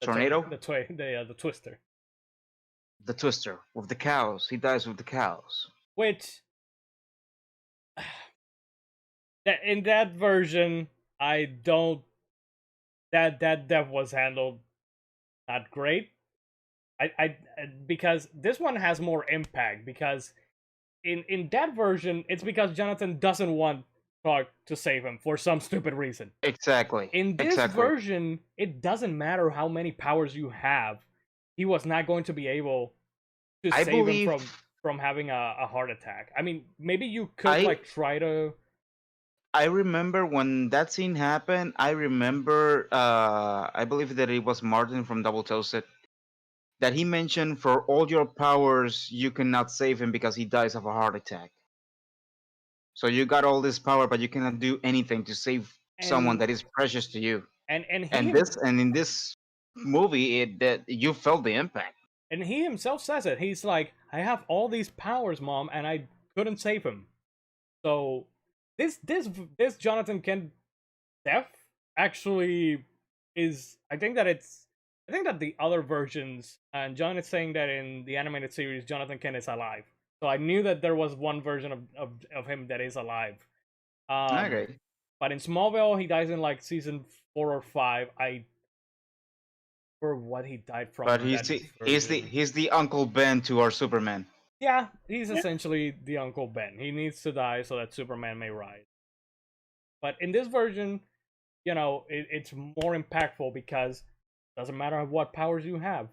Tornado? The Twister. The Twister with the cows. He dies with the cows. Which that in that version, I don't that death was handled not great. I because this one has more impact because in that version it's because Jonathan doesn't want Clark to save him for some stupid reason. Exactly. In this exactly. version, it doesn't matter how many powers you have. He was not going to be able to I save believe him from having a heart attack. I mean, maybe you could like try to. I remember when that scene happened. I remember, I believe that it was Martin from Double Toasted that he mentioned for all your powers, you cannot save him because he dies of a heart attack. So you got all this power, but you cannot do anything to save someone And that is precious to you. and in this movie, that you felt the impact. and he himself says it. He's like, I have all these powers, Mom, and I couldn't save him. So this Jonathan Kent death actually is. I think that the other versions, and John is saying that in the animated series, Jonathan Kent is alive. So I knew that there was one version of him that is alive. Okay. But in Smallville, he dies in like season 4 or 5. I for what he died from. But he's the Uncle Ben to our Superman. Yeah, he's essentially the Uncle Ben. He needs to die so that Superman may rise. But in this version, you know, it's more impactful because it doesn't matter what powers you have,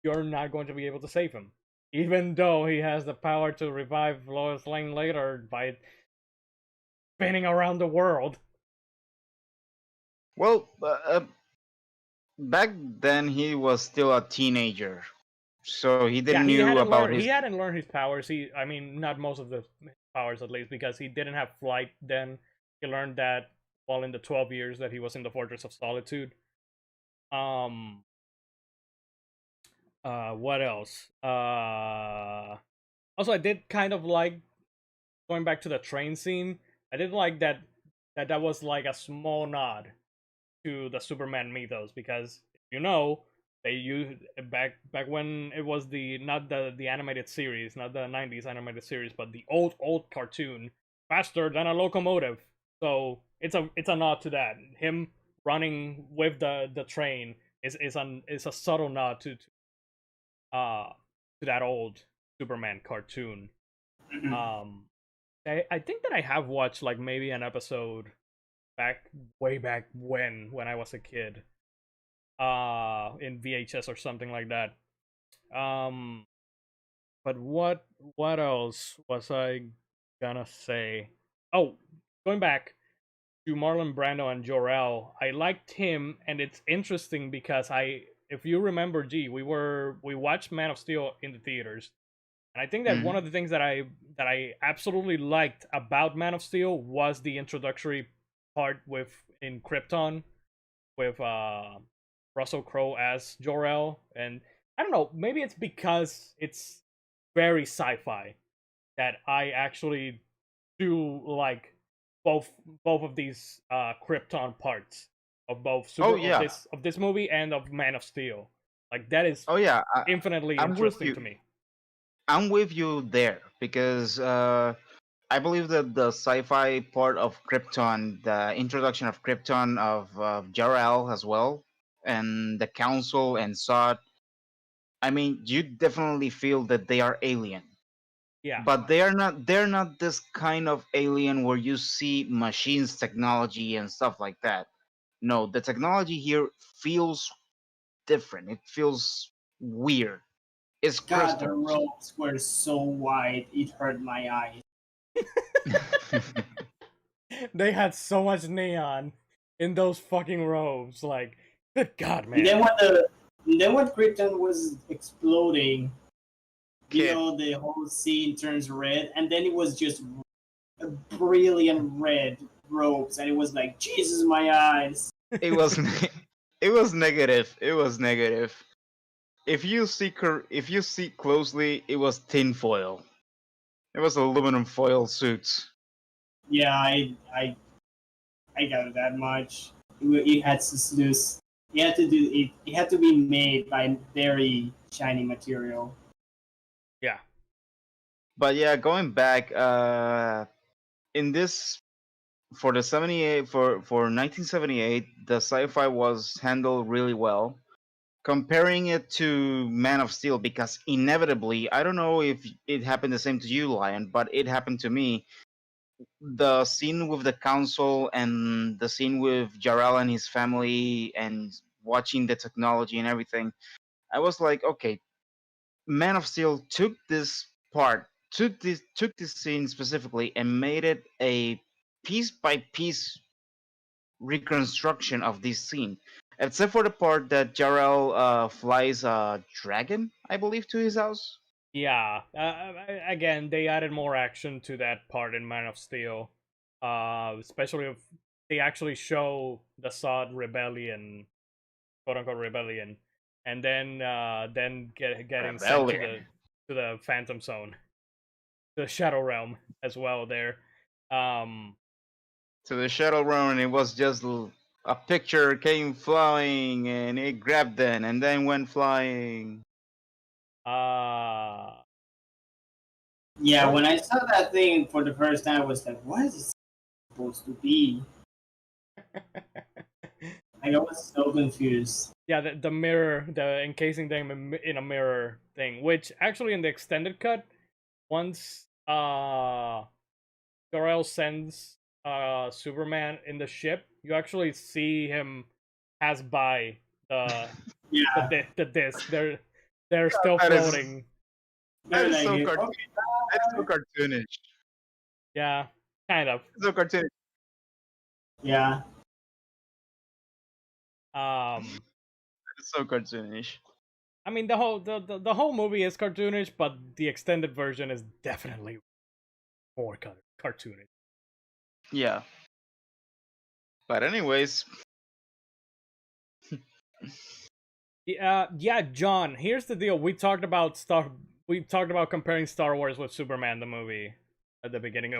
you're not going to be able to save him. Even though he has the power to revive Lois Lane later by spinning around the world. Well, back then he was still a teenager, so he didn't knew about his. He hadn't learned his powers. I mean, not most of the powers at least, because he didn't have flight then. He learned that while in the 12 years that he was in the Fortress of Solitude. What else? Also, I did kind of like going back to the train scene. I did like that was like a small nod to the Superman mythos because you know they used back when it was not the animated series, not the 90s animated series, but the old cartoon, faster than a locomotive. So it's a nod to that. Him running with the train is a subtle nod to that old Superman cartoon. Mm-hmm. I think that I have watched like maybe an episode way back when I was a kid, in VHS or something like that. But what else was I gonna say? Oh, going back to Marlon Brando and Jor-El, I liked him, and it's interesting because if you remember, we watched Man of Steel in the theaters, and I think that one of the things that I absolutely liked about Man of Steel was the introductory part in Krypton with Russell Crowe as Jor-El, and I don't know, maybe it's because it's very sci-fi that I actually do like both of these Krypton parts of both of this movie and of Man of Steel. Like that is infinitely interesting to me. I'm with you there because I believe that the sci-fi part of Krypton, the introduction of Krypton of Jor-El as well, and the Council and Zod. I mean, you definitely feel that they are alien. Yeah. But they're not this kind of alien where you see machines, technology, and stuff like that. No, the technology here feels different. It feels weird. It's God, the ropes were so wide, it hurt my eyes. They had so much neon in those fucking robes. Like, good God, man. And then when Krypton was exploding, you know, the whole scene turns red, and then it was just a brilliant red robes, and it was like, Jesus, my eyes. It was negative. It was negative. If you see closely, it was tinfoil. It was aluminum foil suits. Yeah, I got it that much. It had this You had to do it. It had to be made by very shiny material. Yeah. But yeah, going back, in this for the 78 for 1978, the sci-fi was handled really well. Comparing it to Man of Steel, because inevitably, I don't know if it happened the same to you, Lion, but it happened to me. The scene with the council and the scene with Jarrell and his family and watching the technology and everything, I was like, okay, Man of Steel took this scene specifically and made it a piece by piece reconstruction of this scene, except for the part that Jarrell flies a dragon, I believe, to his house. Yeah. Again, they added more action to that part in Man of Steel. Especially if they actually show the Sod rebellion, quote unquote rebellion, and then getting sent to Rebellion. the Phantom Zone, the Shadow Realm as well. There. Um. To the Shadow Realm, and it was just a picture came flying, and it grabbed them, and then went flying. Uh. Yeah, What? when I saw that thing for the first time, I was like, "What is it supposed to be?" I was so confused. Yeah, the mirror, the encasing them in a mirror thing, which actually in the extended cut, once Jor-El sends Superman in the ship, you actually see him pass by the Yeah, the disc. They're still That is floating. that they're is like, so okay, that's so cartoonish. Yeah, kind of. So cartoonish. yeah, Um, It's so cartoonish. I mean the whole movie is cartoonish, but the extended version is definitely more cartoonish. Yeah. But anyways, Yeah, John. Here's the deal. We talked about comparing Star Wars with Superman the movie at the beginning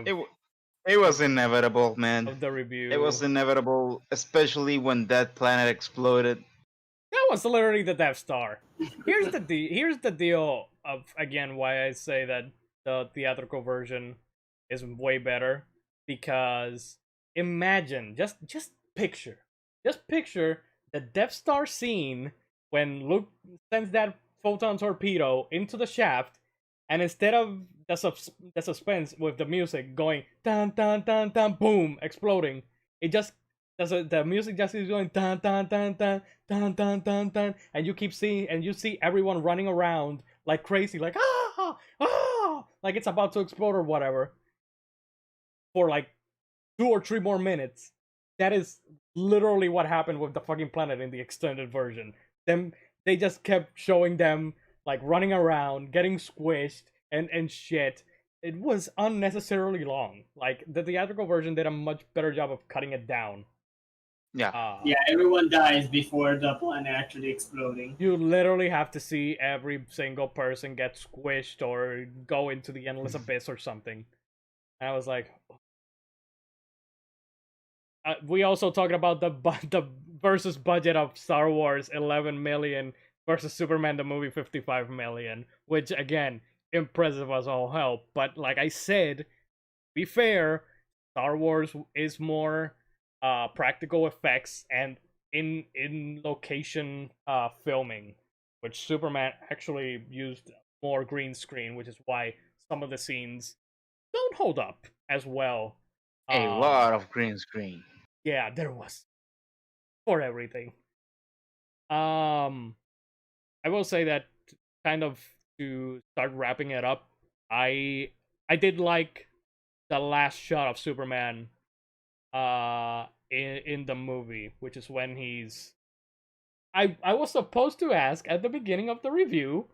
it was inevitable, man. of the It review. was inevitable, especially when that planet exploded. That was literally the Death Star. Here's the deal of again why I say that the theatrical version is way better, because imagine just picture the Death Star scene when Luke sends that photon torpedo into the shaft, and instead of the suspense with the music going dun dun dun dun boom exploding, it just the music just is going dun dun dun dun dun dun dun dun, and you see everyone running around like crazy, like like it's about to explode or whatever, for like 2 or 3 more minutes. That is literally what happened with the fucking planet in the extended version. Them they just kept showing them like running around, getting squished and shit. It was unnecessarily long. Like the theatrical version did a much better job of cutting it down. Yeah. yeah. Everyone dies before the planet actually exploding. You literally have to see every single person get squished or go into the endless abyss or something. And I was like, we also talking about the versus budget of Star Wars 11 million versus Superman the movie 55 million, which again impressive as all hell. But like I said, be fair, Star Wars is more practical effects and in location filming, which Superman actually used more green screen, which is why some of the scenes don't hold up as well. A lot of green screen. Yeah, there was for everything. Um, I will say that kind of to start wrapping it up, I did like the last shot of Superman in the movie, which is when he's I was supposed to ask at the beginning of the review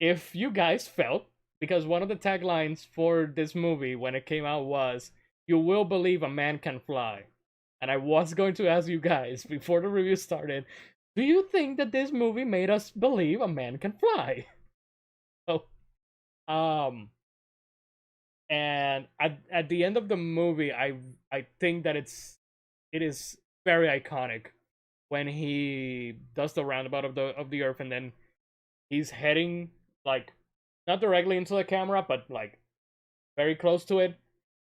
if you guys felt, because one of the taglines for this movie when it came out was "You will believe a man can fly." And I was going to ask you guys before the review started, do you think that this movie made us believe a man can fly? So, um, and at the end of the movie, I think that it is very iconic when he does the roundabout of the Earth, and then he's heading like not directly into the camera, but like very close to it,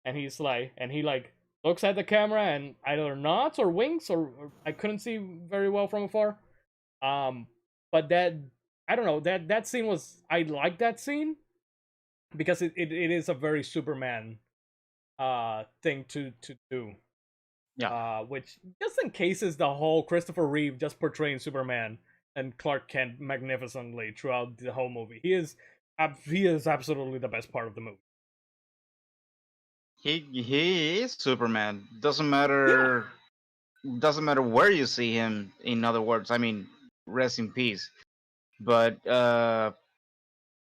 and he like looks at the camera and either nods or winks, or I couldn't see very well from afar. But that I don't know, that scene was, I like that scene because it is a very Superman thing to do. Yeah. Which just encases the whole Christopher Reeve just portraying Superman and Clark Kent magnificently throughout the whole movie. He is absolutely the best part of the movie. He is Superman. Yeah, Doesn't matter where you see him. In other words, I mean, rest in peace. But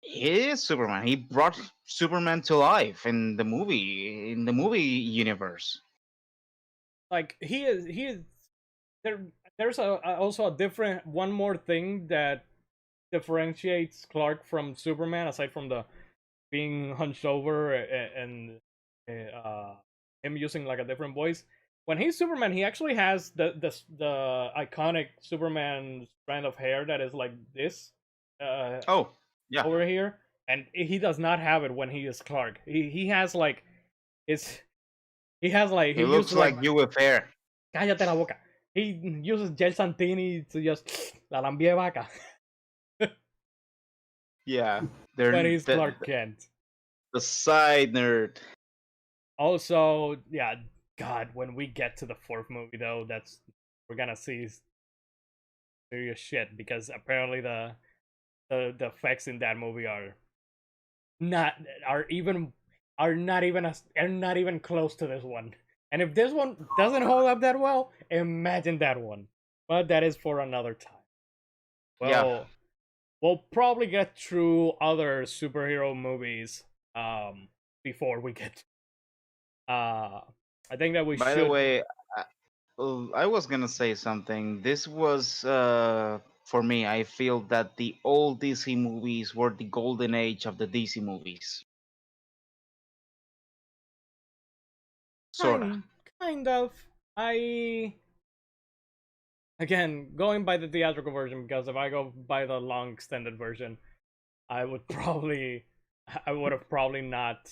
he is Superman. He brought Superman to life in the movie universe. like he is there. There's also a different one more thing that differentiates Clark from Superman, aside from the being hunched over and him using like a different voice. When he's Superman, he actually has the iconic Superman strand of hair that is like this Oh, yeah. over here, and he does not have it when he is Clark. He has like it's he He looks uses like like you with hair. cállate la boca. He uses Gel Santini to just la lambie vaca Yeah, when they're he's Clark Kent. the side nerd. Also, yeah, God, when we get to the fourth movie though, we're gonna see serious shit because apparently the effects in that movie not are not even close to this one. And if this one doesn't hold up that well, imagine that one. But that is for another time. Well, Yeah. we'll probably get through other superhero movies before we get I think that we By should. the way, I was gonna say something. This was for me. I feel that the old DC movies were the golden age of the DC movies. Sorta. Kind of. I again going by the theatrical version because if I go by the long extended version, I would have probably not.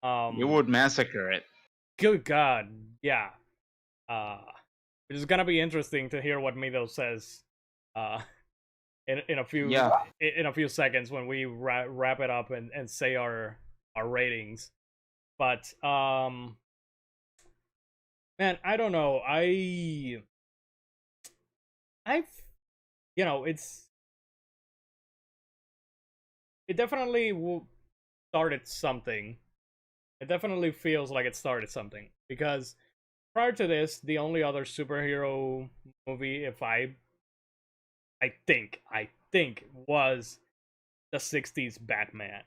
You would massacre it. Good God, yeah. It is gonna be interesting to hear what Mido says. In a few Yeah. in a few seconds when we wrap it up and say our ratings. But man, I don't know. I've it definitely started something. It definitely feels like it started something because prior to this, the only other superhero movie, if I think was the 60s Batman.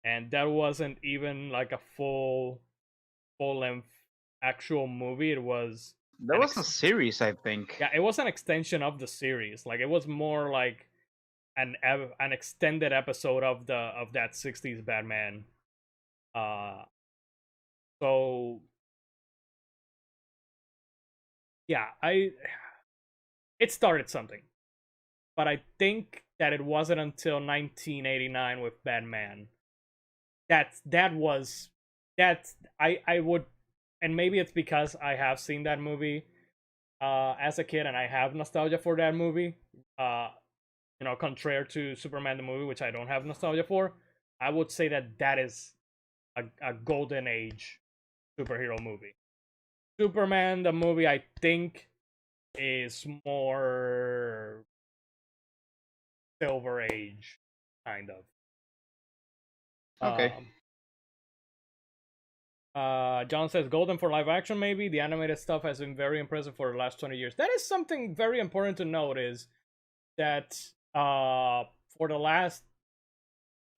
And that wasn't even like a full length actual movie. It was There was a series, I think. yeah, it was an extension of the series. Like it was more like an extended episode of that 60s Batman. So yeah, it started something. But I think that it wasn't until 1989 with Batman that I would, and maybe it's because I have seen that movie as a kid and I have nostalgia for that movie. Contrary to Superman the movie, which I don't have nostalgia for, I would say that is a golden age superhero movie. Superman the movie, I think, is more Silver Age, kind of. Okay. John says golden for live action. Maybe the animated stuff has been very impressive for the last 20 years. That is something very important to note. Is that for the last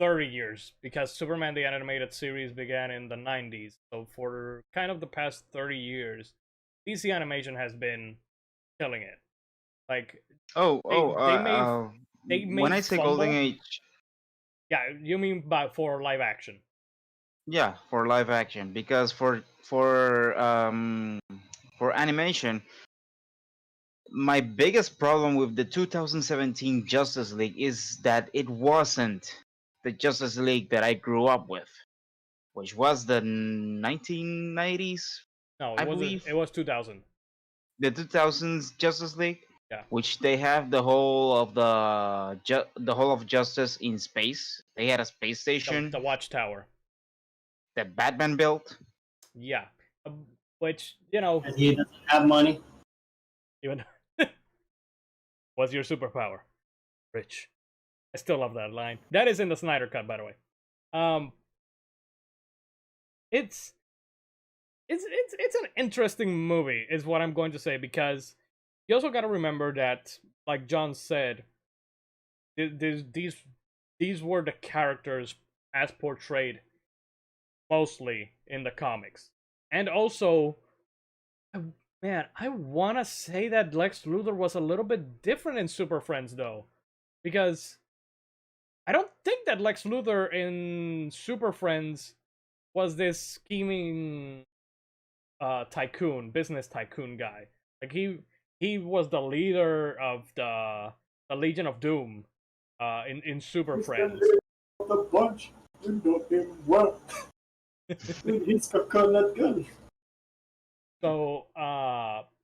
30 years, because Superman the animated series began in the 90s, so for kind of the past 30 years, DC animation has been killing it. Like they made when I say golden age, yeah, you mean for live action? yeah, for live action, because for animation, my biggest problem with the 2017 Justice League is that it wasn't the Justice League that I grew up with, which was the 1990s, No, I it wasn't. believe. It was 2000. The 2000s Justice League, Yeah. which they have the whole of the whole of Justice in space. They had a space station The Watchtower. that Batman built. Yeah. Which, you know, And he doesn't have money. even what's your superpower? Rich. I still love that line. That is in the Snyder Cut, by the way. It's an interesting movie, is what I'm going to say, because you also got to remember that, like John said, these were the characters as portrayed mostly in the comics, and also, man, I want to say that Lex Luthor was a little bit different in Super Friends, though, because I don't think that Lex Luthor in Super Friends was this scheming business tycoon guy. Like he was the leader of the Legion of Doom in Super Friends. The bunch, you know him well. He's coconut gun. So,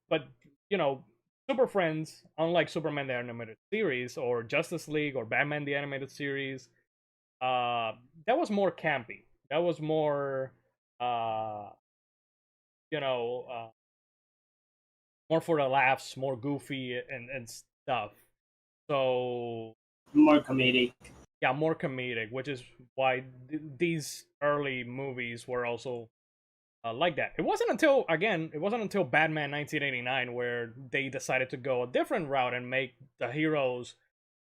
but you know, Super Friends, unlike Superman the Animated Series or Justice League or Batman the Animated Series, that was more campy. That was more, more for the laughs, more goofy and stuff. So More comedic. yeah, more comedic, which is why these early movies were also like that. It wasn't until Batman 1989 where they decided to go a different route and make the heroes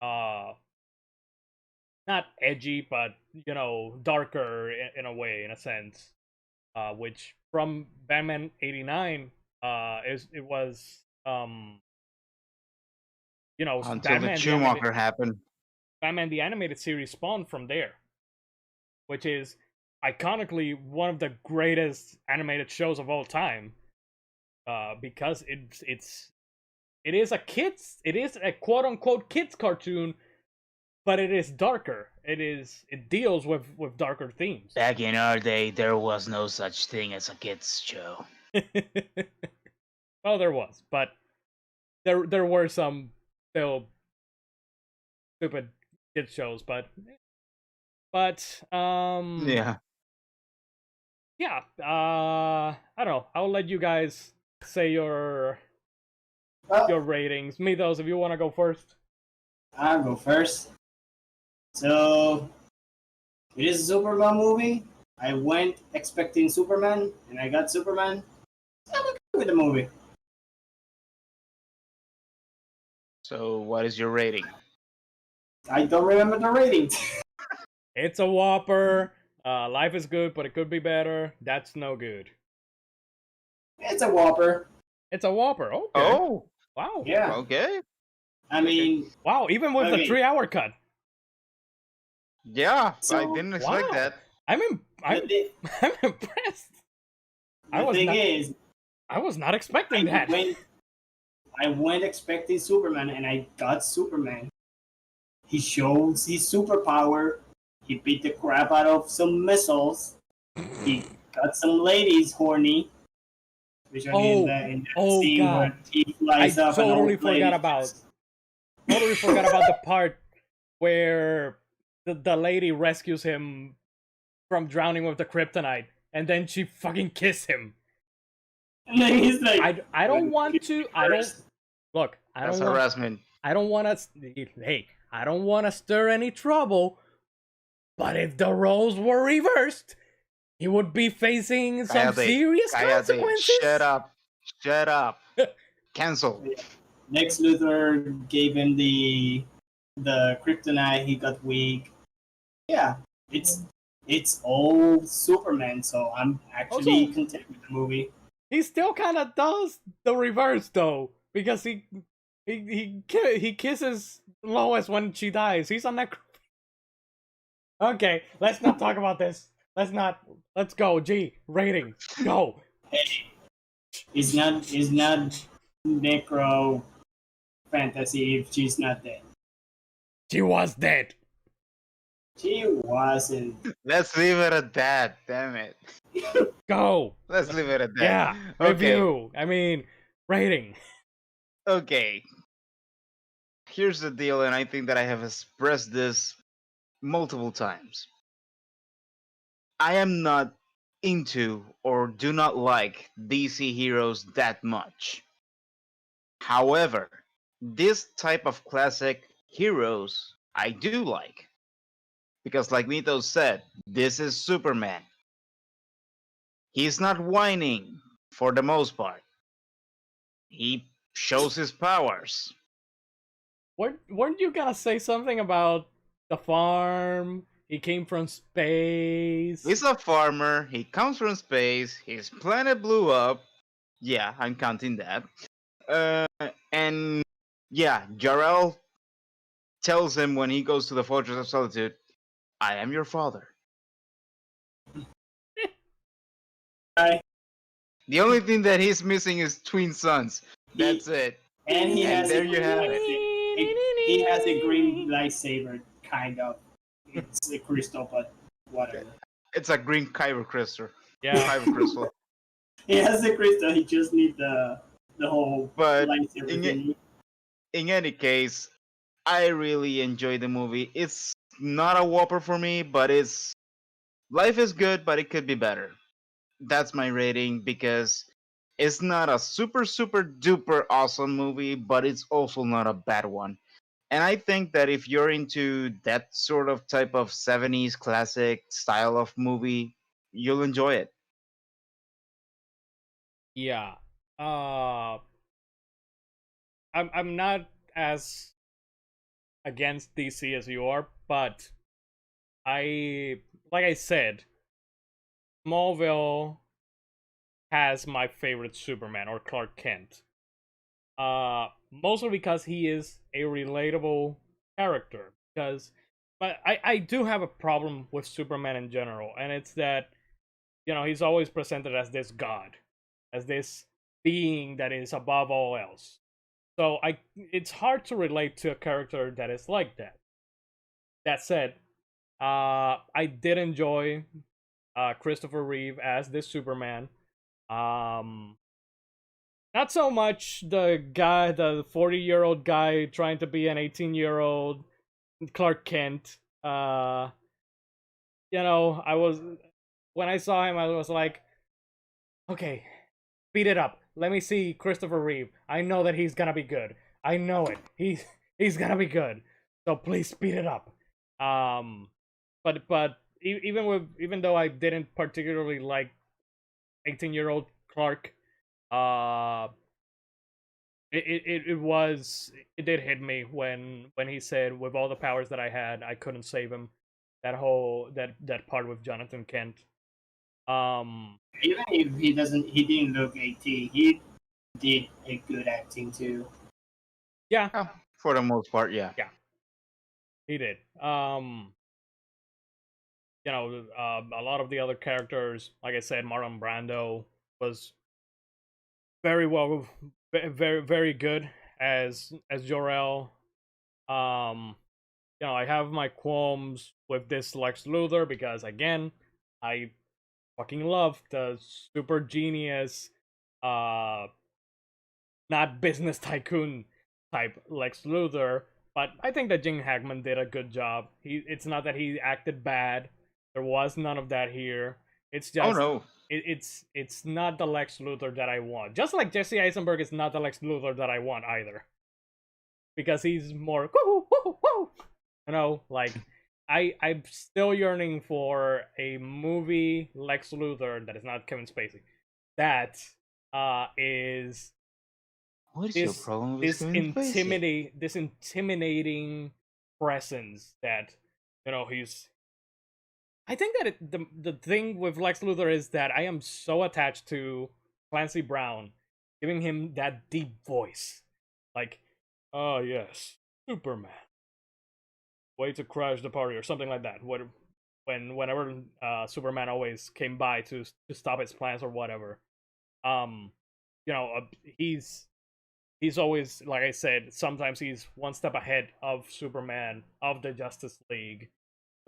not edgy, but darker in a way, in a sense. Which from Batman 89 it was Until Batman the Schumacher happened. Batman the Animated Series spawned from there, which is iconically one of the greatest animated shows of all time, because it is a quote unquote kids cartoon, but it is darker. It deals with darker themes. Back in our day, there was no such thing as a kids show. Well, there was, but there were some still stupid kids shows, but Yeah. I don't know. I'll let you guys say your ratings. Me, those, if you want to go first. I'll go first. So, it is a Superman movie. I went expecting Superman, and I got Superman. I'm okay with the movie. So, what is your rating? I don't remember the rating. It's a whopper. Life is good, but it could be better. That's no good. It's a whopper. It's a whopper. Okay. Oh, Wow. Yeah. okay. I mean, Wow. Even with the Okay. 3-hour cut, Yeah, I So- didn't expect Wow. that. I'm the, I'm impressed. I the was thing not- is, I was not expecting that. I went expecting Superman, and I got Superman. He shows his superpower. He beat the crap out of some missiles. He got some ladies horny. Which Oh, in that oh, scene God. where he flies I up and totally all the ladies forgot about- just- Totally forgot about the part where the lady rescues him from drowning with the kryptonite, and then she fucking kiss him. And then he's like, I don't want to. I don't look. I That's don't want. harassment. I don't want to. Hey, I don't want to stir any trouble. But if the roles were reversed, he would be facing some Cállate, serious Cállate. consequences. Shut up. Shut up. Cancel. Lex Luthor gave him the kryptonite. He got weak. Yeah, it's all Superman. So I'm actually Also- content with the movie. He still kind of does the reverse though, because he kisses Lois when she dies. He's on that. Okay, let's not talk about this. Let's go. G rating. Go. Hey, he's not Necro fantasy if she's not dead. She was dead. She wasn't. Let's leave it at that. Damn it. Go. Let's leave it at that. Yeah. Okay. Review. I mean, rating. Okay. Here's the deal, and I think that I have expressed this multiple times. I am not into or do not like DC heroes that much. However, this type of classic heroes I do like. Because, like Mito said, this is Superman. He's not whining for the most part. He shows his powers. Weren't you gonna say something about the farm? He came from space. He's a farmer. He comes from space. His planet blew up. Yeah, I'm counting that. And yeah, Jor-El tells him when he goes to the Fortress of Solitude, "I am your father." Right? The only thing that he's missing is twin sons. That's it. And he And has there a you green have he has a green lightsaber, kind of. It's a crystal, but whatever. It's a green kyber crystal. Yeah. Kyber crystal. He has the crystal. He just needs the whole But lightsaber in, thingy. in any case, I really enjoyed the movie. It's not a whopper for me, but it's life is good, but it could be better. That's my rating because it's not a super duper awesome movie, but it's also not a bad one. And I think that if you're into that sort of type of 70s classic style of movie, you'll enjoy it. Yeah. I'm not as against DC as you are, but like I said, Smallville has my favorite Superman or Clark Kent. Mostly because he is a relatable character. But I do have a problem with Superman in general, and it's that, he's always presented as this god, as this being that is above all else. So it's hard to relate to a character that is like that. That said, I did enjoy Christopher Reeve as this Superman. Not so much the 40-year-old guy trying to be an 18-year-old Clark Kent. I was when I saw him, I was like, okay, speed it up. Let me see Christopher Reeve. I know that he's gonna be good. I know it. He's gonna be good. So please speed it up. But even though I didn't particularly like 18-year-old Clark, it did hit me when he said, with all the powers that I had, I couldn't save him. That part with Jonathan Kent. Even if he didn't look 18, he did a good acting too. Yeah, Oh, for the most part, yeah. he did. A lot of the other characters, like I said, Marlon Brando was very well, very very good as Jor-El. I have my qualms with this Lex Luthor because, again, I fucking love the super genius, not business tycoon type Lex Luthor. But I think that Jim Hackman did a good job. It's not that he acted bad. There was none of that here. It's just, Oh no. it's not the Lex Luthor that I want. Just like Jesse Eisenberg is not the Lex Luthor that I want either. Because he's more woo woo woo. Like I'm still yearning for a movie Lex Luthor that is not Kevin Spacey. That is What is your problem with this Kevin Spacey? this intimidating presence that he's. I think that the thing with Lex Luthor is that I am so attached to Clancy Brown, giving him that deep voice, like, oh yes, Superman, way to crash the party or something like that. Whenever Superman always came by to stop his plans or whatever, he's he's always, like I said, sometimes he's one step ahead of Superman, of the Justice League.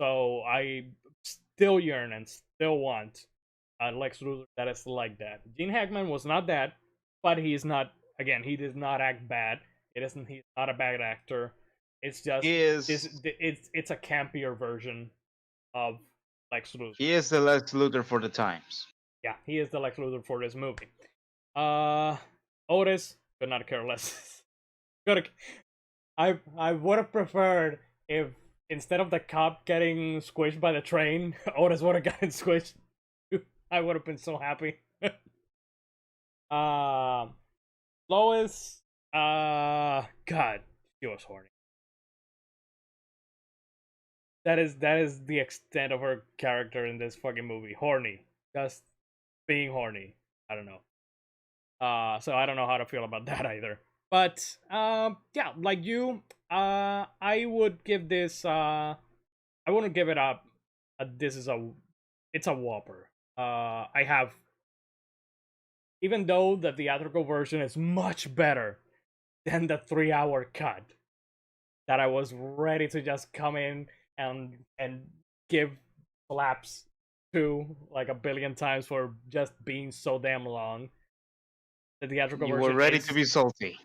So I still yearn and still want a Lex Luthor that is like that. Gene Hackman was not that, but he's not. Again, he does not act bad. It isn't. He's not a bad actor. It's just He is. it's a campier version of Lex Luthor. He is the Lex Luthor for the times. Yeah, he is the Lex Luthor for this movie. Otis could not care less. I would have preferred if instead of the cop getting squished by the train, Otis would have gotten squished. I would have been so happy. Lois, God, she was horny. That is the extent of her character in this fucking movie. Horny, just being horny. I don't know. So I don't know how to feel about that either. But yeah, like you, I would give this. I wouldn't give it up. It's a whopper. I have, even though the theatrical version is much better than the 3-hour cut, that I was ready to just come in and give slaps to like a billion times for just being so damn long. The theatrical You version were ready to be salty.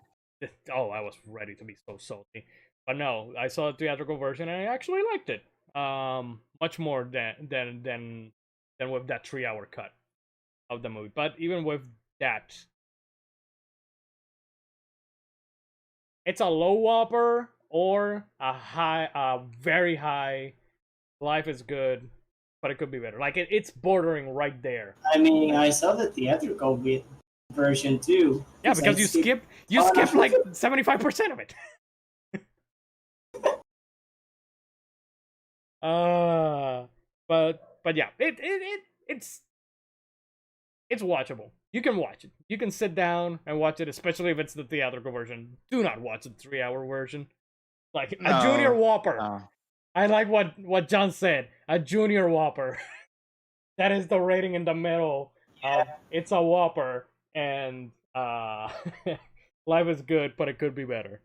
Oh, I was ready to be so salty. But no, I saw the theatrical version and I actually liked it. Much more than with that 3-hour cut of the movie. But even with that, it's a low whopper or a very high. Life is good, but it could be better. Like it's bordering right there. I mean, I saw the theatrical version too. Yeah, because you skip like 75% of it. But yeah, it's watchable. You can watch it. You can sit down and watch it, especially if it's the theatrical version. Do not watch the 3-hour version. Like a junior whopper. No. I like what John said. A junior whopper. That is the rating in the middle. It's a whopper, and life is good, but it could be better.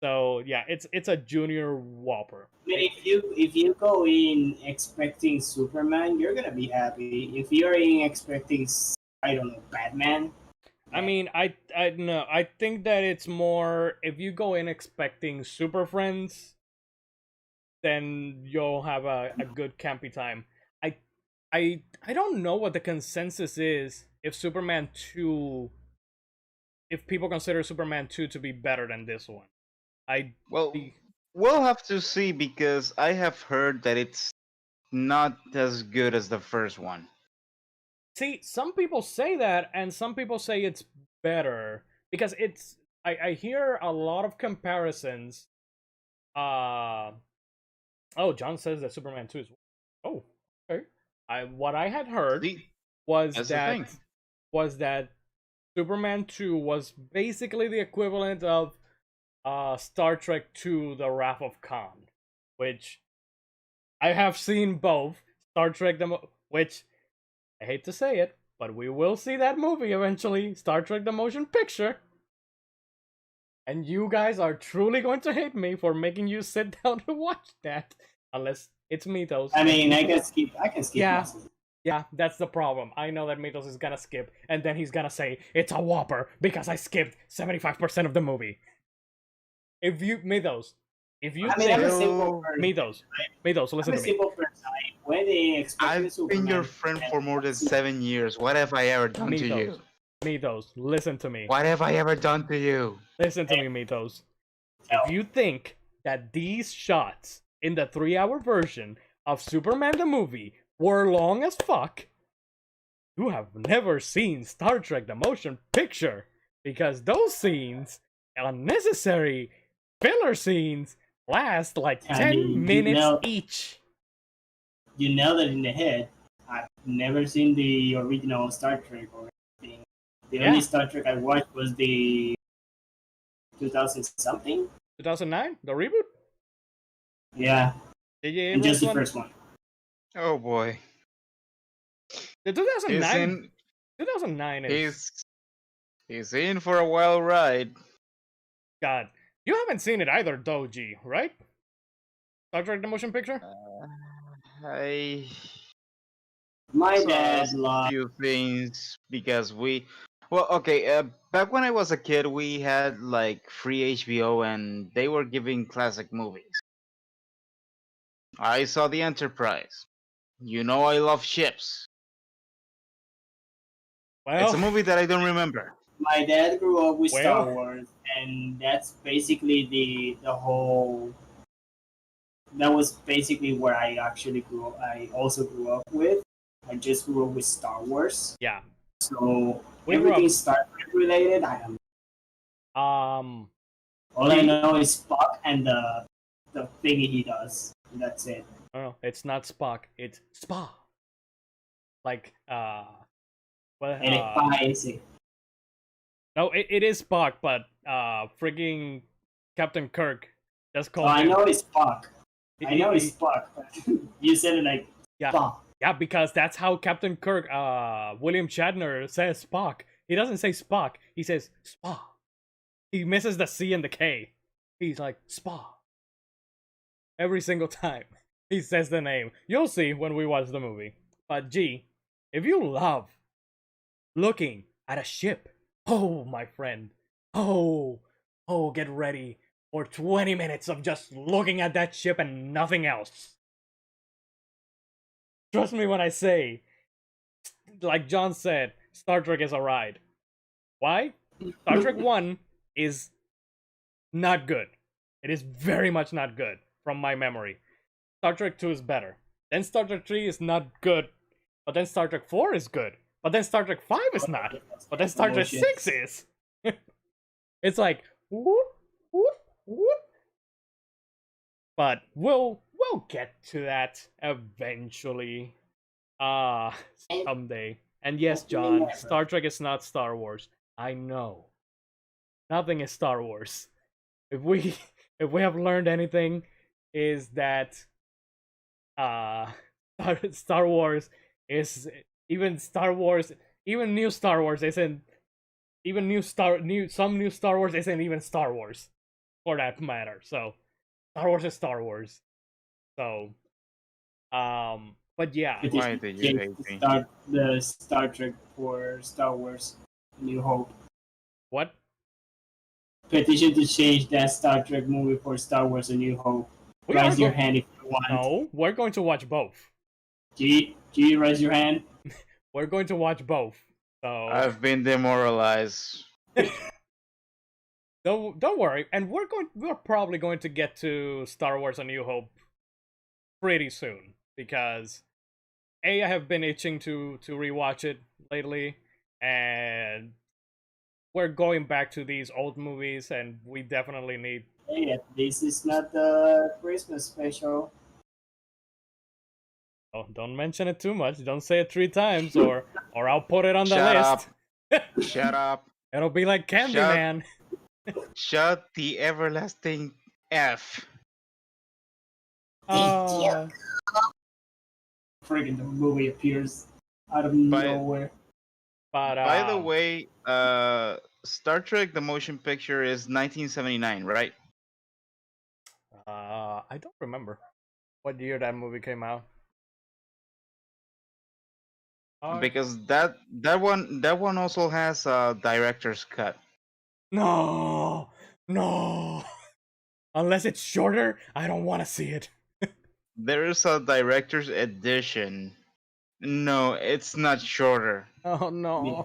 So yeah, it's a junior whopper. I mean, if you go in expecting Superman, you're gonna be happy. If you're in expecting, I don't know, Batman. I mean, I no, I think that it's more if you go in expecting Super Friends, then you'll have a good campy time. I don't know what the consensus is if Superman 2, if people consider Superman 2 to be better than this one. We'll have to see because I have heard that it's not as good as the first one. See, some people say that, and some people say it's better because it's. I hear a lot of comparisons. Oh, John says that Superman 2 is. Oh, okay. What I had heard was that Superman 2 was basically the equivalent of Star Trek II: The Wrath of Khan, which I have seen both. Star Trek which I hate to say it, but we will see that movie eventually, Star Trek the Motion Picture. And you guys are truly going to hate me for making you sit down to watch that, unless it's Mythos. I mean, I can skip. Yeah, that's the problem. I know that Mythos is gonna skip, and then he's gonna say it's a whopper because I skipped 75% of the movie. If you Mythos, Mythos, listen to me. I've been your friend for more than 7 years. What have I ever done to you? Mythos, listen to me. What have I ever done to you? Listen to me, Mythos. If you think that these shots in the 3-hour version of Superman the movie were long as fuck, you have never seen Star Trek the Motion Picture, because those scenes, unnecessary filler scenes, last like 10 minutes each. You nailed it in the head. I've never seen the original Star Trek or anything. The only Star Trek I watched was the 2000-something? 2009? The reboot? Yeah. And just the first one. Oh boy. The 2009. 2009 is. He's in for a wild ride. God, you haven't seen it either, Doji, right? Star Trek: The Motion Picture. I My saw dad a loved. few things because well, okay, back when I was a kid, we had like free HBO and they were giving classic movies. I saw The Enterprise. You know I love ships. It's a Well, movie that I don't remember. My dad grew up with Star Well- Wars, and that's basically the whole. That was basically where I actually grew up. I also grew up with. I just grew up with Star Wars, yeah. so We grew everything up- Star Trek related. I don't. All I know is Spock and the thingy he does. And that's it. Oh, it's not Spock. It's Spa. Like, well, And it buys it. no, it is Spock, but frigging Captain Kirk just So called I him. know it's Spock. I know he- it's Spock. But you said it like Yeah. Spock. Yeah, because that's how Captain Kirk, William Shatner says Spock. He doesn't say Spock. He says Spa. He misses the C and the K. He's like Spa. Every single time he says the name. You'll see when we watch the movie. But G, if you love looking at a ship, oh my friend, oh, get ready for 20 minutes of just looking at that ship and nothing else. Trust me when I say, like John said, Star Trek is a ride. Why? Star Trek 1 is not good. It is very much not good from my memory. Star Trek 2 is better. Then Star Trek 3 is not good. But then Star Trek 4 is good. But then Star Trek 5 is not. But then Star Trek 6 is. It's like whoop, whoop, whoop. But we'll get to that eventually. Someday. And yes, John, Star Trek is not Star Wars. I know. Nothing is Star Wars. If we have learned anything, is that Star Wars is even new Star Wars isn't even some new Star Wars isn't even Star Wars for that matter. So Star Wars is Star Wars. So but yeah. Why did you hate me? Start the Star Trek for Star Wars New Hope. What? Petition to change that Star Trek movie for Star Wars A New Hope. We Raise are your go- hand if you want. No, we're going to watch both. G, raise your hand. We're going to watch both. So I've been demoralized. don't worry. And we're probably going to get to Star Wars A New Hope pretty soon because I have been itching to rewatch it lately, and we're going back to these old movies, and we definitely need. Hey, this is not the Christmas special. Oh, don't mention it too much. Don't say it 3 times, or I'll put it on the Shut list. Shut up. It'll be like Candyman. Shut the everlasting F. Friggin' the movie appears out of By- nowhere. But By the way, Star Trek: The Motion Picture is 1979, right? I don't remember what year that movie came out. Because that one also has a director's cut. No. Unless it's shorter, I don't want to see it. There is a director's edition. No, it's not shorter. Oh no. Mira,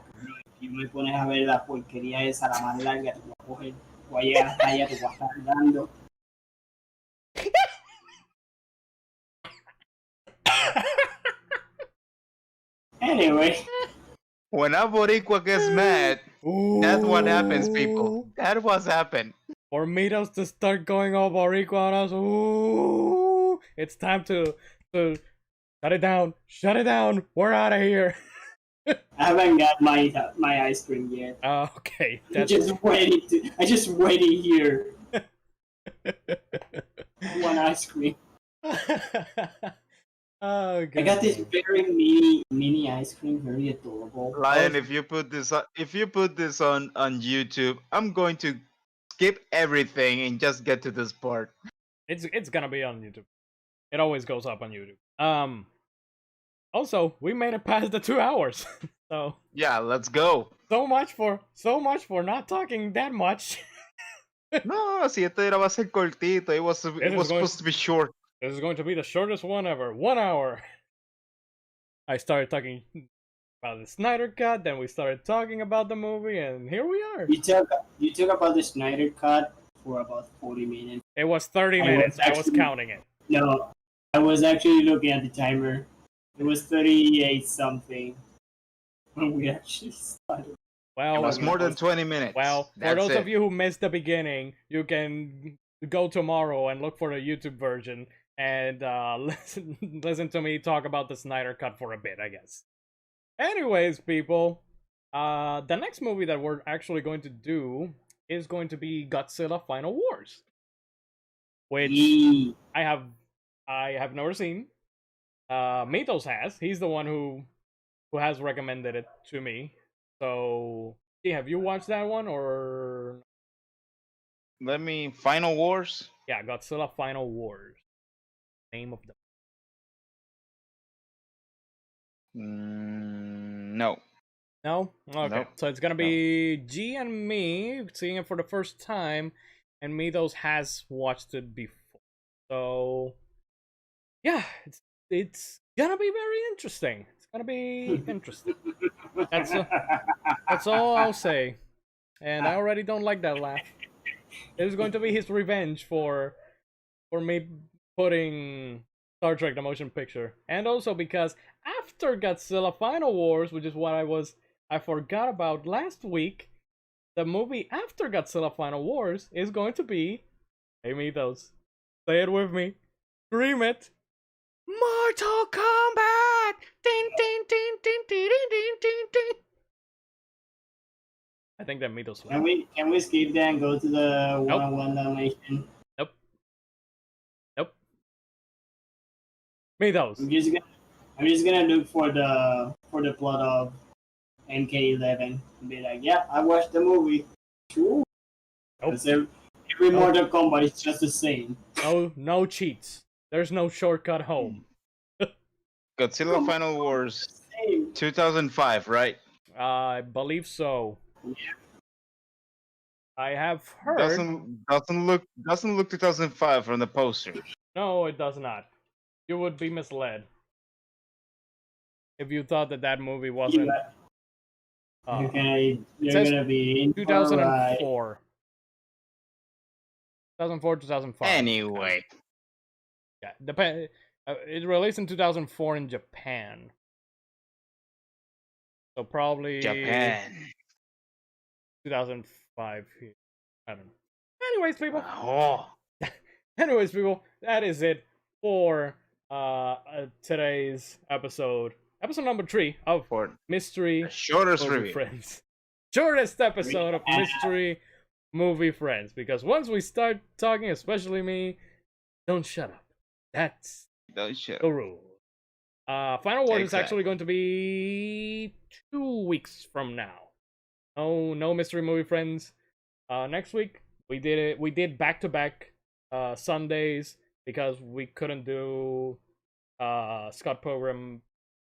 si me pones a ver la porquería esa, la más larga, te voy a coger, voy a llegar hasta allá, te voy a estar dando. Anyway, When a Boricua gets mad, that's what happens, people. That was happened. For Mitos to start going all Boricua on us, ooh, it's time to shut it down. Shut it down. We're out of here. I haven't got my ice cream yet. Okay. I just waited here. One ice cream. Oh, I got this God. very mini ice cream, very adorable. Lion, if you put this on YouTube, I'm going to skip everything and just get to this part. It's gonna be on YouTube. It always goes up on YouTube. Also, we made it past the 2 hours. So Yeah, let's go. so much for not talking that much. No, si esto era va a ser cortito. It was is supposed to be short. This is going to be the shortest one ever. 1 hour. I started talking about the Snyder Cut, then we started talking about the movie, and here we are. You talk about the Snyder Cut for about 40 minutes. It was 30 I was minutes. I was actually- counting it. No, I was actually looking at the timer. It was 38 something when we actually started. Well, It was more than 20 minutes. Well, for That's those it. of you who missed the beginning, you can go tomorrow and look for the YouTube version and listen to me talk about the Snyder Cut for a bit, I guess. Anyways, people, the next movie that we're actually going to do is going to be Godzilla Final Wars, which Yee. I have never seen. Mythos has. He's the one who has recommended it to me. So, yeah, have you watched that one or? Final Wars. Yeah, Godzilla Final Wars. Name of the. No. No? Okay. Nope. So it's gonna be G and me seeing it for the first time, and Mythos has watched it before. So, yeah, it's gonna be very interesting. It's gonna be interesting. That's all I'll say. And I already don't like that laugh. It is going to be his revenge for me putting Star Trek the motion picture. And also because after Godzilla Final Wars, which is what I forgot about last week, the movie after Godzilla Final Wars is going to be, hey Mythos, say it with me, scream it, Mortal Kombat! Ding, ding, ding, ding, ding, ding, ding, ding, ding. I think that Mythos. Can we skip that and go to the one-on-one Dalmatian? Nope. Mythos. I'm just gonna look for the plot of MK11 and be like, yeah, I watched the movie. True. Nope. Because every Mortal Kombat is just the same. No cheats. There's no shortcut home. Godzilla Final Wars Same. 2005, right? I believe so. Yeah. I have heard. Doesn't look 2005 from the poster. No, it does not. You would be misled if you thought that movie wasn't. You're says gonna be in for a ride. 2004. 2004, 2005. Anyway, Yeah, depend. It released in 2004 in Japan. So probably Japan. 2005 here. I don't know. Anyways, people. Oh, Anyways, people, that is it for today's episode. Episode number 3 of for Mystery the shortest Movie review. Friends. Shortest episode of Mystery Movie Friends. Because once we start talking, especially me, don't shut up. That's Don't shut the rule. Final Word is Exactly. actually going to be 2 weeks from now. No Mystery Movie Friends. Next week we did back-to-back Sundays because we couldn't do Scott Pilgrim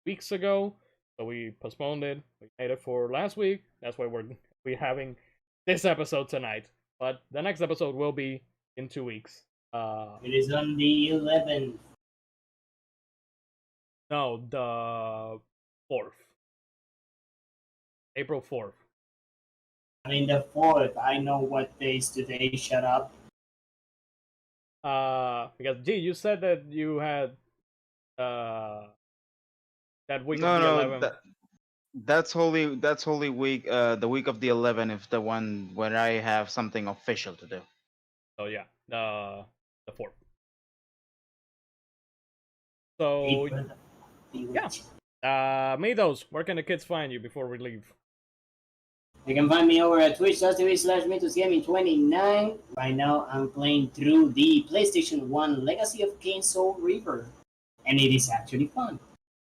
weeks ago, so we postponed it. We made it for last week. That's why we're having this episode tonight. But the next episode will be in 2 weeks. It is on the 11th. No, the 4th. April 4th. I mean the 4th. I know what days today. Shut up. Because G, you said that you had that week No, of the no, 11th. that's Holy Week. The week of the 11th is the one when I have something official to do. So yeah, the 4th. So yeah. Mythos, where can the kids find you before we leave? You can find me over at twitch.tv/MythosGaming29. Right now, I'm playing through the PlayStation 1 Legacy of Kain Soul Reaper, and it is actually fun.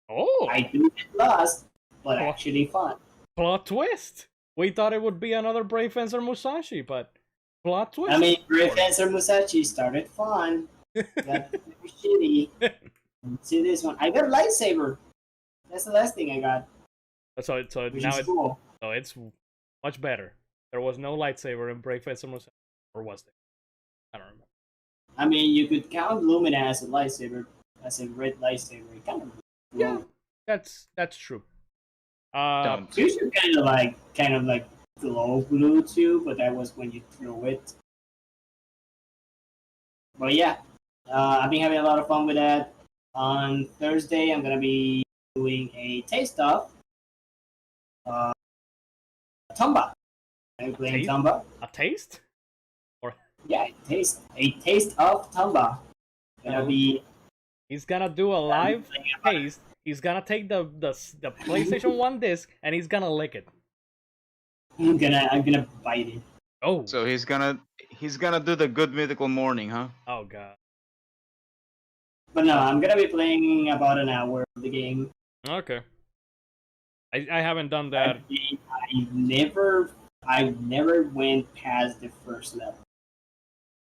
Oh, I do get lost, but Oh. actually fun. plot twist! We thought it would be another Brave Fencer Musashi, but plot twist. I mean, Brave Fencer Musashi started fun. Got shitty. See this one? I got a lightsaber. That's the last thing I got. So Which now is cool. it's much better. There was no lightsaber in Brave Fencer Musashi, or was there? I don't remember. I mean, you could count Lumina as a lightsaber, as a red lightsaber. It kind of Yeah, that's true. Don't. You should kind of like glow blue too, but that was when you threw it. But yeah, I've been having a lot of fun with that. On Thursday, I'm gonna be doing a taste of Tomba. I'm playing Taste? Tomba. A taste? Yeah, a taste of Tomba. Gonna be. He's gonna do a live taste. He's gonna take the PlayStation 1 disc and he's gonna lick it. I'm gonna bite it. Oh. So he's gonna do the good mythical morning, huh? Oh god. But no, I'm gonna be playing about an hour of the game. Okay. I haven't done that. I never went past the first level,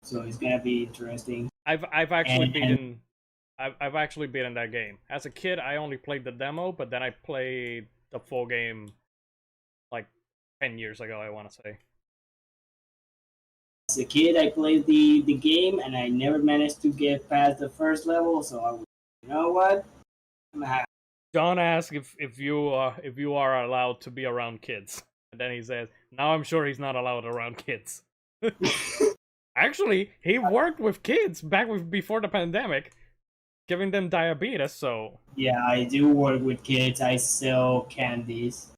so it's gonna be interesting. I've actually And- beaten. I've actually beaten that game. As a kid, I only played the demo, but then I played the full game like 10 years ago, I want to say. As a kid, I played the game, and I never managed to get past the first level. So I was, you know what? I'm gonna have John asked if you are allowed to be around kids, and then he says, "Now I'm sure he's not allowed around kids." Actually, he worked with kids before the pandemic, giving them diabetes. So Yeah, I do work with kids. I sell candies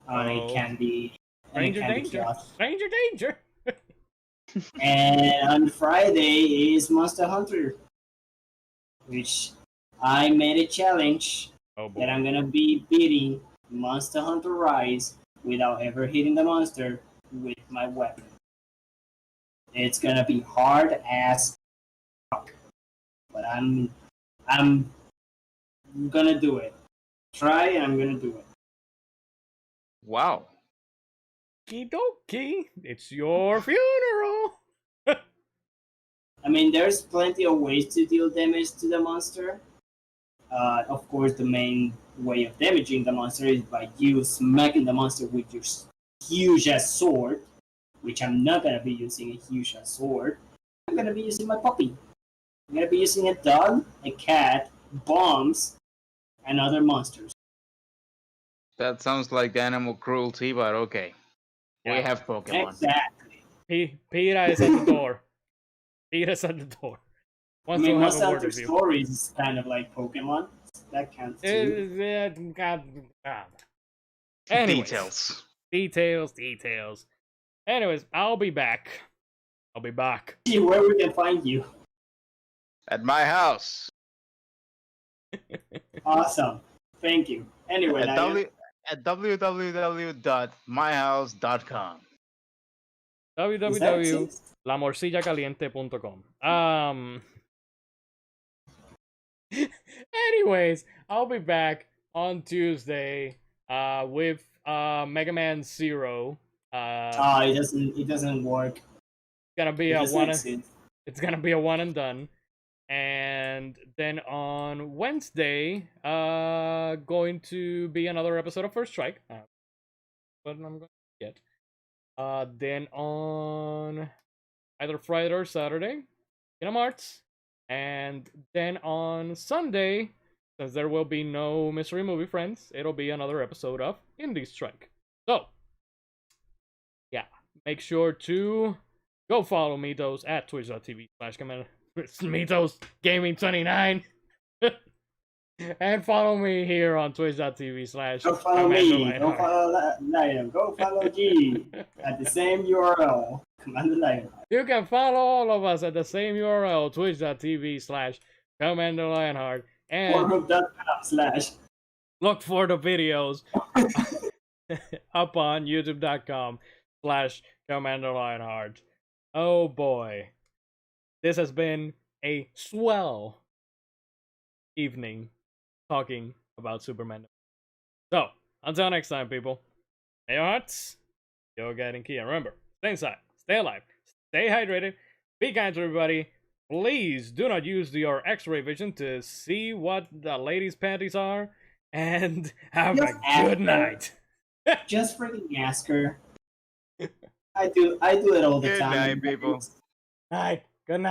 on a Oh. candy stranger candy danger, kiosk. stranger danger. And on Friday is Monster Hunter, which I made a challenge Oh that boy. I'm gonna be beating Monster Hunter Rise without ever hitting the monster with my weapon. It's gonna be hard as fuck, but I'm gonna do it. Try and I'm gonna do it. Wow. Okie dokie, it's your funeral. I mean, there's plenty of ways to deal damage to the monster. Of course, the main way of damaging the monster is by you smacking the monster with your huge ass sword, which I'm not gonna be using a huge ass sword. I'm gonna be using my puppy. I'm gonna be using a dog, a cat, bombs, and other monsters. That sounds like animal cruelty, but okay. We Yeah. have Pokemon. Exactly. Pira is at the door. Pira's at the door. I Wants mean, to have Monster a word Hunter with you. Stories is kind of like Pokemon. That counts too. Anyways, Details. details. Anyways, I'll be back. See where we can find you. At my house. Awesome. Thank you. Anyway, At, now at www.myhouse.com. does that exist? www.lamorcillacaliente.com. Anyways, I'll be back on Tuesday with Mega Man Zero. It doesn't work. Gonna be It a doesn't one. exist. It's gonna be a one and done. And then on Wednesday, going to be another episode of First Strike. But I'm gonna get. Then on either Friday or Saturday, Kingdom Hearts. And then on Sunday, since there will be no Mystery Movie Friends, it'll be another episode of Indie Strike. So, yeah, make sure to go follow Mitos at twitch.tv/Mitos Gaming 29. And follow me here on twitch.tv/ Go follow me. Go follow Lion. Go follow G at the same URL. Commander Lion. You can follow all of us at the same URL, twitch.tv/Commander Lionheart, and Pornhub.com/ look for the videos up on youtube.com/Commander Lionheart. Oh boy. This has been a swell evening talking about Superman. So, until next time, people, stay your hearts, you're getting key. And remember, stay inside, stay alive, stay hydrated, be kind to everybody. Please do not use your X-ray vision to see what the ladies' panties are, and have Just a ask good her. night. Just freaking ask her. I do it all the Good time. night, people. All right, good night.